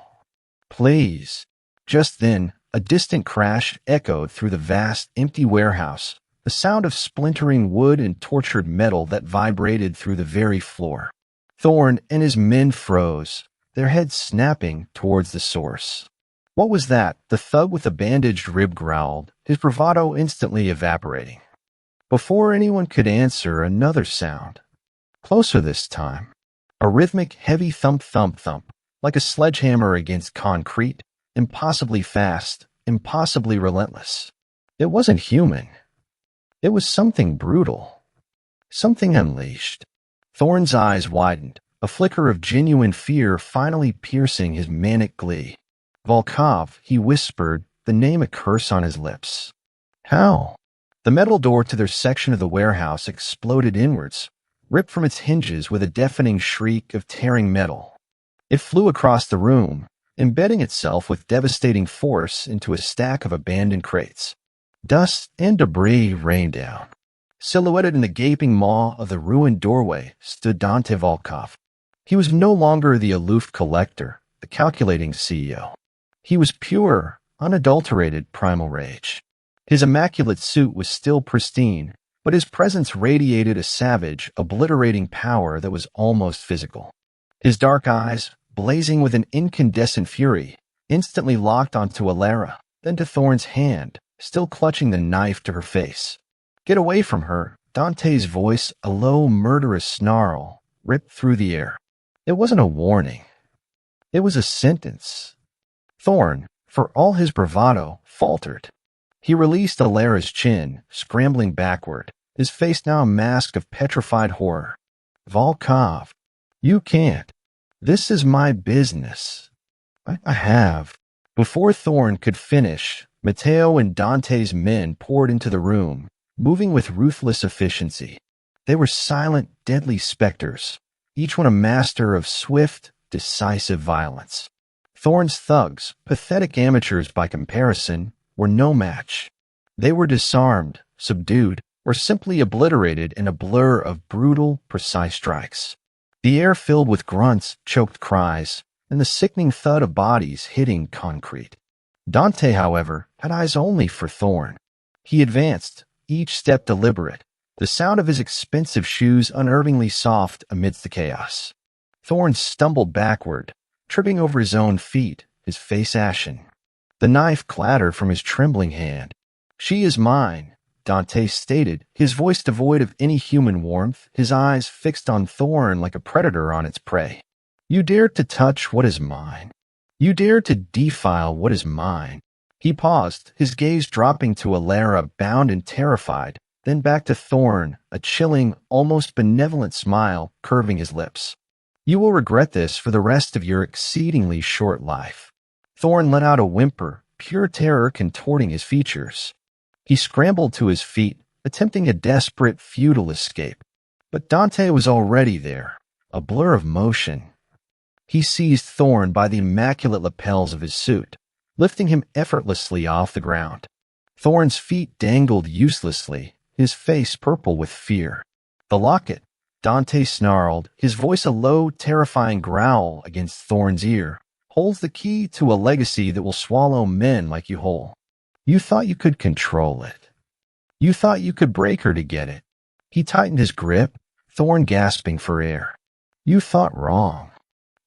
Please. Just then, a distant crash echoed through the vast, empty warehouse, the sound of splintering wood and tortured metal that vibrated through the very floor. Thorn and his men froze, their heads snapping towards the source. What was that? The thug with the bandaged rib growled, his bravado instantly evaporating. Before anyone could answer, another sound. Closer this time. A rhythmic, heavy thump-thump-thump, like a sledgehammer against concrete, impossibly fast, impossibly relentless. It wasn't human. It was something brutal. Something unleashed. Thorn's eyes widened, a flicker of genuine fear finally piercing his manic glee. Volkov, he whispered, the name a curse on his lips. How? The metal door to their section of the warehouse exploded inwards, ripped from its hinges with a deafening shriek of tearing metal. It flew across the room, embedding itself with devastating force into a stack of abandoned crates. Dust and debris rained down. Silhouetted in the gaping maw of the ruined doorway stood Dante Volkov. He was no longer the aloof collector, the calculating CEO. He was pure, unadulterated primal rage. His immaculate suit was still pristine, but his presence radiated a savage, obliterating power that was almost physical. His dark eyes, blazing with an incandescent fury, instantly locked onto Alara, then to Thorn's hand, still clutching the knife to her face. Get away from her, Dante's voice, a low, murderous snarl, ripped through the air. It wasn't a warning. It was a sentence. Thorn, for all his bravado, faltered. He released Alara's chin, scrambling backward, his face now a mask of petrified horror. Volkov, you can't. This is my business. I have. Before Thorn could finish, Matteo and Dante's men poured into the room, moving with ruthless efficiency. They were silent, deadly specters, each one a master of swift, decisive violence. Thorn's thugs, pathetic amateurs by comparison, were no match. They were disarmed, subdued, or simply obliterated in a blur of brutal, precise strikes. The air filled with grunts, choked cries, and the sickening thud of bodies hitting concrete. Dante, however, had eyes only for Thorn. He advanced, each step deliberate, the sound of his expensive shoes unnervingly soft amidst the chaos. Thorn stumbled backward, tripping over his own feet, his face ashen. The knife clattered from his trembling hand. She is mine, Dante stated, his voice devoid of any human warmth, his eyes fixed on Thorn like a predator on its prey. You dare to touch what is mine. You dare to defile what is mine. He paused, his gaze dropping to Alara, bound and terrified, then back to Thorn, a chilling, almost benevolent smile curving his lips. You will regret this for the rest of your exceedingly short life. Thorn let out a whimper, pure terror contorting his features. He scrambled to his feet, attempting a desperate, futile escape. But Dante was already there, a blur of motion. He seized Thorn by the immaculate lapels of his suit, lifting him effortlessly off the ground. Thorn's feet dangled uselessly, his face purple with fear. The locket, Dante snarled, his voice a low, terrifying growl against Thorn's ear, holds the key to a legacy that will swallow men like you whole. You thought you could control it. You thought you could break her to get it. He tightened his grip, Thorn gasping for air. You thought wrong.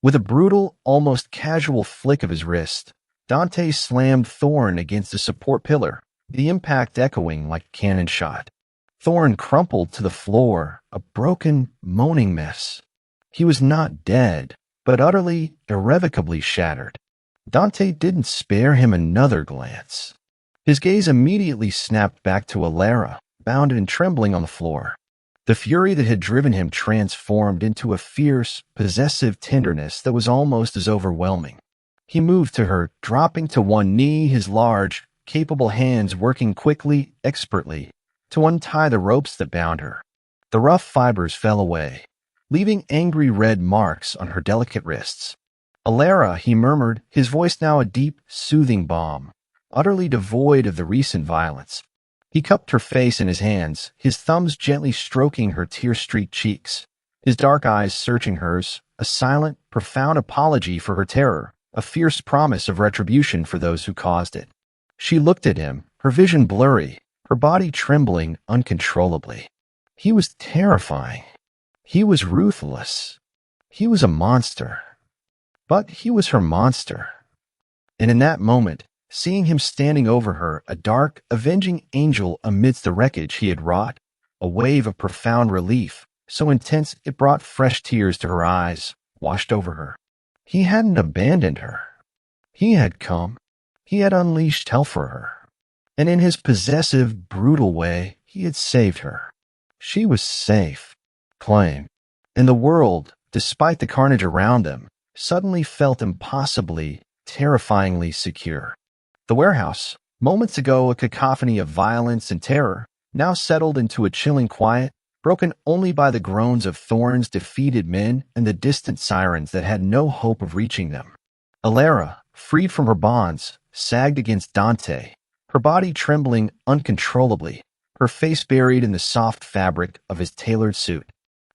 With a brutal, almost casual flick of his wrist, Dante slammed Thorn against a support pillar, the impact echoing like a cannon shot. Thorn crumpled to the floor, a broken, moaning mess. He was not dead, but utterly, irrevocably shattered. Dante didn't spare him another glance. His gaze immediately snapped back to Alara, bound and trembling on the floor. The fury that had driven him transformed into a fierce, possessive tenderness that was almost as overwhelming. He moved to her, dropping to one knee, his large, capable hands working quickly, expertly, to untie the ropes that bound her. The rough fibers fell away, leaving angry red marks on her delicate wrists. Alara, he murmured, his voice now a deep, soothing balm. utterly devoid of the recent violence. He cupped her face in his hands, his thumbs gently stroking her tear-streaked cheeks, his dark eyes searching hers, a silent, profound apology for her terror, a fierce promise of retribution for those who caused it. She looked at him, her vision blurry, her body trembling uncontrollably. He was terrifying. He was ruthless. He was a monster. But he was her monster. And in that moment, seeing him standing over her, a dark, avenging angel amidst the wreckage he had wrought, a wave of profound relief, so intense it brought fresh tears to her eyes, washed over her. He hadn't abandoned her. He had come. He had unleashed hell for her. And in his possessive, brutal way, he had saved her. She was safe, claimed. And the world, despite the carnage around them, suddenly felt impossibly, terrifyingly secure. The warehouse, moments ago a cacophony of violence and terror, now settled into a chilling quiet, broken only by the groans of Thorne's defeated men and the distant sirens that had no hope of reaching them. Alara, freed from her bonds, sagged against Dante, her body trembling uncontrollably, her face buried in the soft fabric of his tailored suit.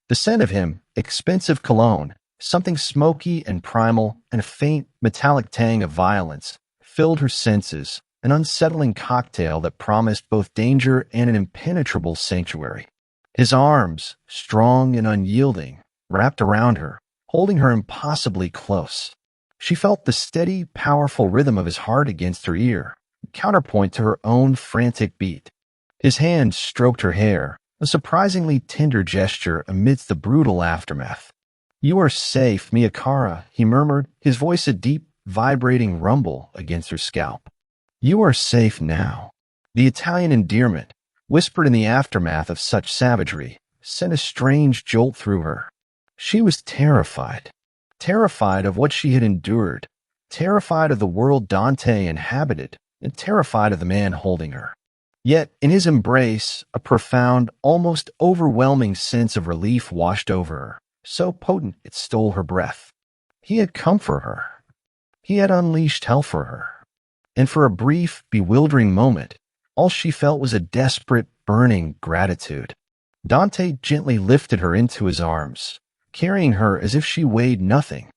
The scent of him, expensive cologne, something smoky and primal, and a faint, metallic tang of violence, filled her senses, an unsettling cocktail that promised both danger and an impenetrable sanctuary. His arms, strong and unyielding, wrapped around her, holding her impossibly close. She felt the steady, powerful rhythm of his heart against her ear, counterpoint to her own frantic beat. His hand stroked her hair, a surprisingly tender gesture amidst the brutal aftermath. "You are safe, Miyakara," he murmured, his voice a deep, vibrating rumble against her scalp. "You are safe now." The Italian endearment, whispered in the aftermath of such savagery, sent a strange jolt through her. She was terrified. Terrified of what she had endured, terrified of the world Dante inhabited, and terrified of the man holding her. Yet, in his embrace, a profound, almost overwhelming sense of relief washed over her, so potent it stole her breath. He had come for her. He had unleashed hell for her. And for a brief, bewildering moment, all she felt was a desperate, burning gratitude. Dante gently lifted her into his arms, carrying her as if she weighed nothing.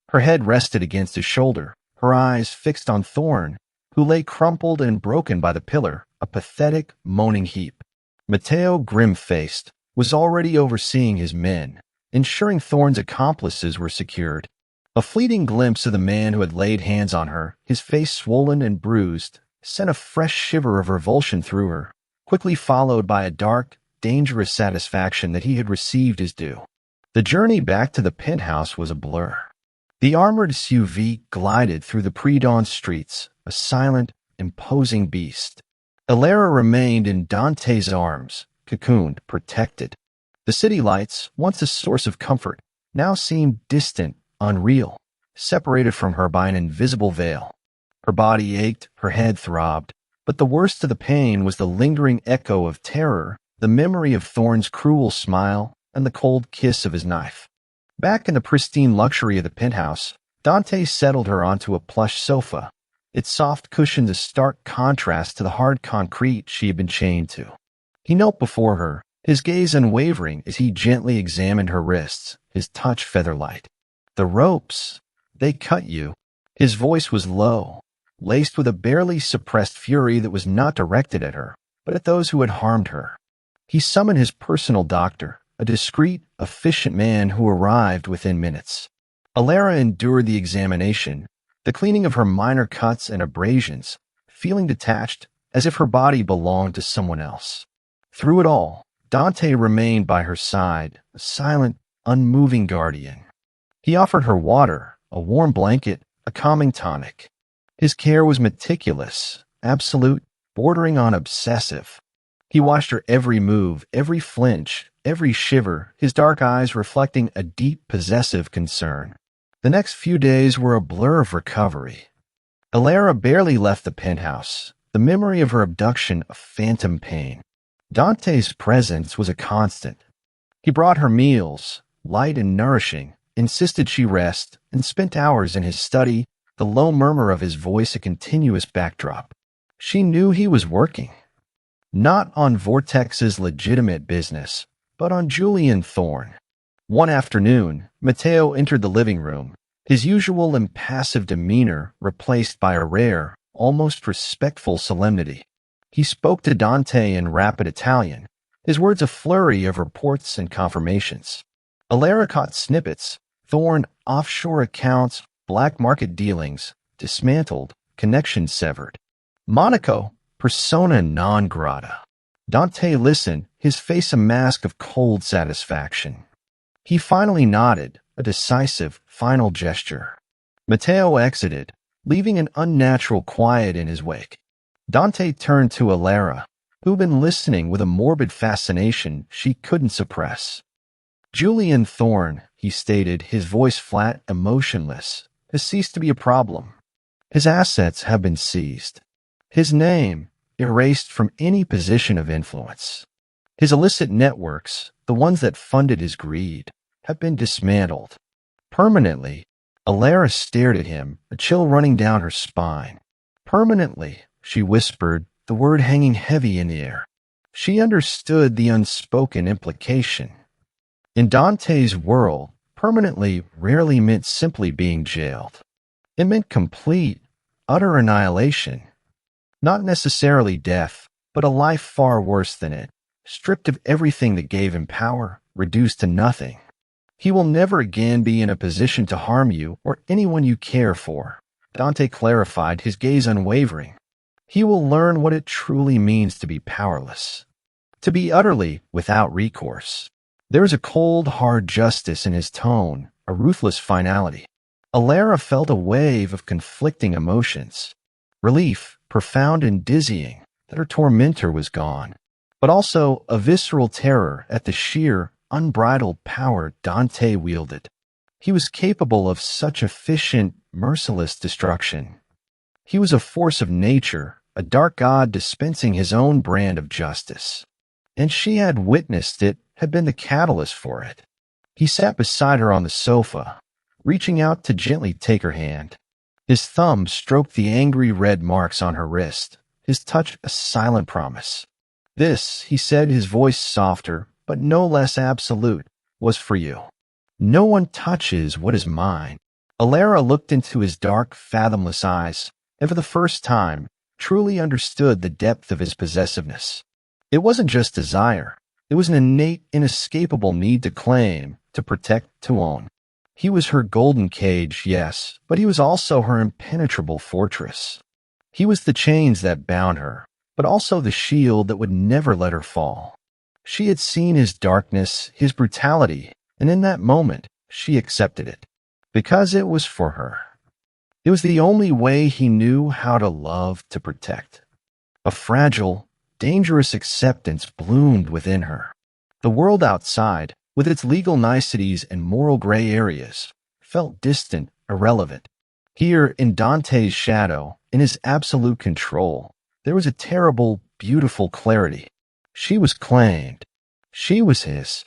Her head rested against his shoulder, her eyes fixed on Thorne, who lay crumpled and broken by the pillar, a pathetic, moaning heap. Matteo, grim-faced, was already overseeing his men, ensuring Thorne's accomplices were secured. A fleeting glimpse of the man who had laid hands on her, his face swollen and bruised, sent a fresh shiver of revulsion through her, quickly followed by a dark, dangerous satisfaction that he had received his due. The journey back to the penthouse was a blur. The armored SUV glided through the pre-dawn streets, a silent, imposing beast. Alara remained in Dante's arms, cocooned, protected. The city lights, once a source of comfort, now seemed distant, unreal, separated from her by an invisible veil. Her body ached, her head throbbed, but the worst of the pain was the lingering echo of terror, the memory of Thorne's cruel smile, and the cold kiss of his knife. Back in the pristine luxury of the penthouse, Dante settled her onto a plush sofa, its soft cushions a stark contrast to the hard concrete she had been chained to. He knelt before her, his gaze unwavering as he gently examined her wrists, his touch feather-light. "The ropes, they cut you." His voice was low, laced with a barely suppressed fury that was not directed at her, but at those who had harmed her. He summoned his personal doctor, a discreet, efficient man who arrived within minutes. Alara endured the examination, the cleaning of her minor cuts and abrasions, feeling detached, as if her body belonged to someone else. Through it all, Dante remained by her side, a silent, unmoving guardian. He offered her water, a warm blanket, a calming tonic. His care was meticulous, absolute, bordering on obsessive. He watched her every move, every flinch, every shiver, his dark eyes reflecting a deep, possessive concern. The next few days were a blur of recovery. Alara barely left the penthouse, the memory of her abduction a phantom pain. Dante's presence was a constant. He brought her meals, light and nourishing, insisted she rest, and spent hours in his study, the low murmur of his voice a continuous backdrop. She knew he was working, not on Vortex's legitimate business, but on Julian Thorne. One afternoon, Matteo entered the living room, his usual impassive demeanor replaced by a rare, almost respectful solemnity. He spoke to Dante in rapid Italian, his words a flurry of reports and confirmations. Alara caught snippets: Thorne, offshore accounts, black market dealings, dismantled, connections severed. Monaco, persona non grata. Dante listened, his face a mask of cold satisfaction. He finally nodded, a decisive, final gesture. Matteo exited, leaving an unnatural quiet in his wake. Dante turned to Alara, who'd been listening with a morbid fascination she couldn't suppress. Julian Thorne, he stated, his voice flat, emotionless, has ceased to be a problem. His assets have been seized. His name erased from any position of influence. His illicit networks, the ones that funded his greed, have been dismantled. Permanently. Alara stared at him, a chill running down her spine. Permanently, she whispered, the word hanging heavy in the air. She understood the unspoken implication. In Dante's world, permanently rarely meant simply being jailed. It meant complete, utter annihilation. Not necessarily death, but a life far worse than it, stripped of everything that gave him power, reduced to nothing. He will never again be in a position to harm you or anyone you care for, Dante clarified, his gaze unwavering. He will learn what it truly means to be powerless, to be utterly without recourse. There is a cold, hard justice in his tone, a ruthless finality. Alara felt a wave of conflicting emotions. Relief, profound and dizzying, that her tormentor was gone, but also a visceral terror at the sheer, unbridled power Dante wielded. He was capable of such efficient, merciless destruction. He was a force of nature, a dark god dispensing his own brand of justice. And she had witnessed it, had been the catalyst for it. He sat beside her on the sofa, reaching out to gently take her hand. His thumb stroked the angry red marks on her wrist, his touch a silent promise. This, he said, his voice softer, but no less absolute, was for you. No one touches what is mine. Alara looked into his dark, fathomless eyes, and for the first time, truly understood the depth of his possessiveness. It wasn't just desire. It was an innate, inescapable need to claim, to protect, to own. He was her golden cage, yes, but he was also her impenetrable fortress. He was the chains that bound her, but also the shield that would never let her fall. She had seen his darkness, his brutality, and in that moment, she accepted it. Because it was for her. It was the only way he knew how to love, to protect. A fragile, dangerous acceptance bloomed within her. The world outside, with its legal niceties and moral gray areas, felt distant, irrelevant. Here, in Dante's shadow, in his absolute control, there was a terrible, beautiful clarity. She was claimed. She was his.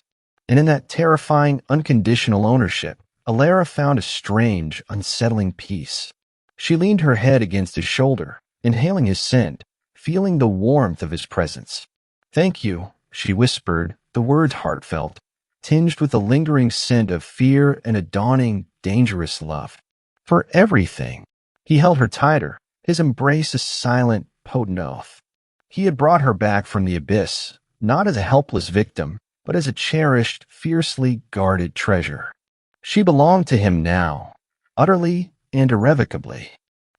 And in that terrifying, unconditional ownership, Alara found a strange, unsettling peace. She leaned her head against his shoulder, inhaling his scent, feeling the warmth of his presence. Thank you, she whispered, the words heartfelt, tinged with a lingering scent of fear and a dawning, dangerous love. For everything. He held her tighter, his embrace a silent, potent oath. He had brought her back from the abyss, not as a helpless victim, but as a cherished, fiercely guarded treasure. She belonged to him now, utterly and irrevocably.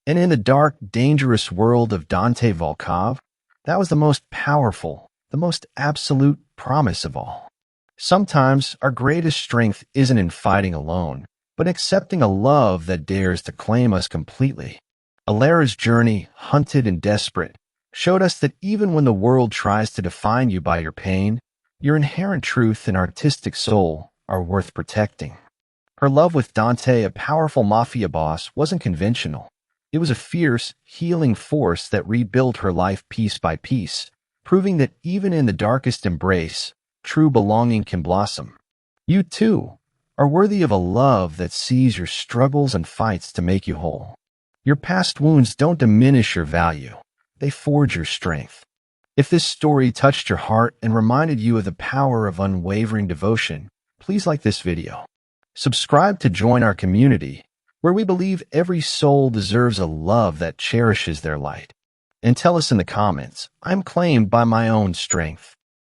And in the dark, dangerous world of Dante Volkov, that was the most powerful, the most absolute promise of all. Sometimes our greatest strength isn't in fighting alone, but accepting a love that dares to claim us completely. Alara's journey, hunted and desperate, showed us that even when the world tries to define you by your pain, your inherent truth and artistic soul are worth protecting. Her love with Dante, a powerful mafia boss, wasn't conventional. It was a fierce, healing force that rebuilt her life piece by piece, proving that even in the darkest embrace, true belonging can blossom. You, too, are worthy of a love that sees your struggles and fights to make you whole. Your past wounds don't diminish your value. they forge your strength. If this story touched your heart and reminded you of the power of unwavering devotion, please like this video. Subscribe to join our community, where we believe every soul deserves a love that cherishes their light. And tell us in the comments, I'm claimed by my own strength.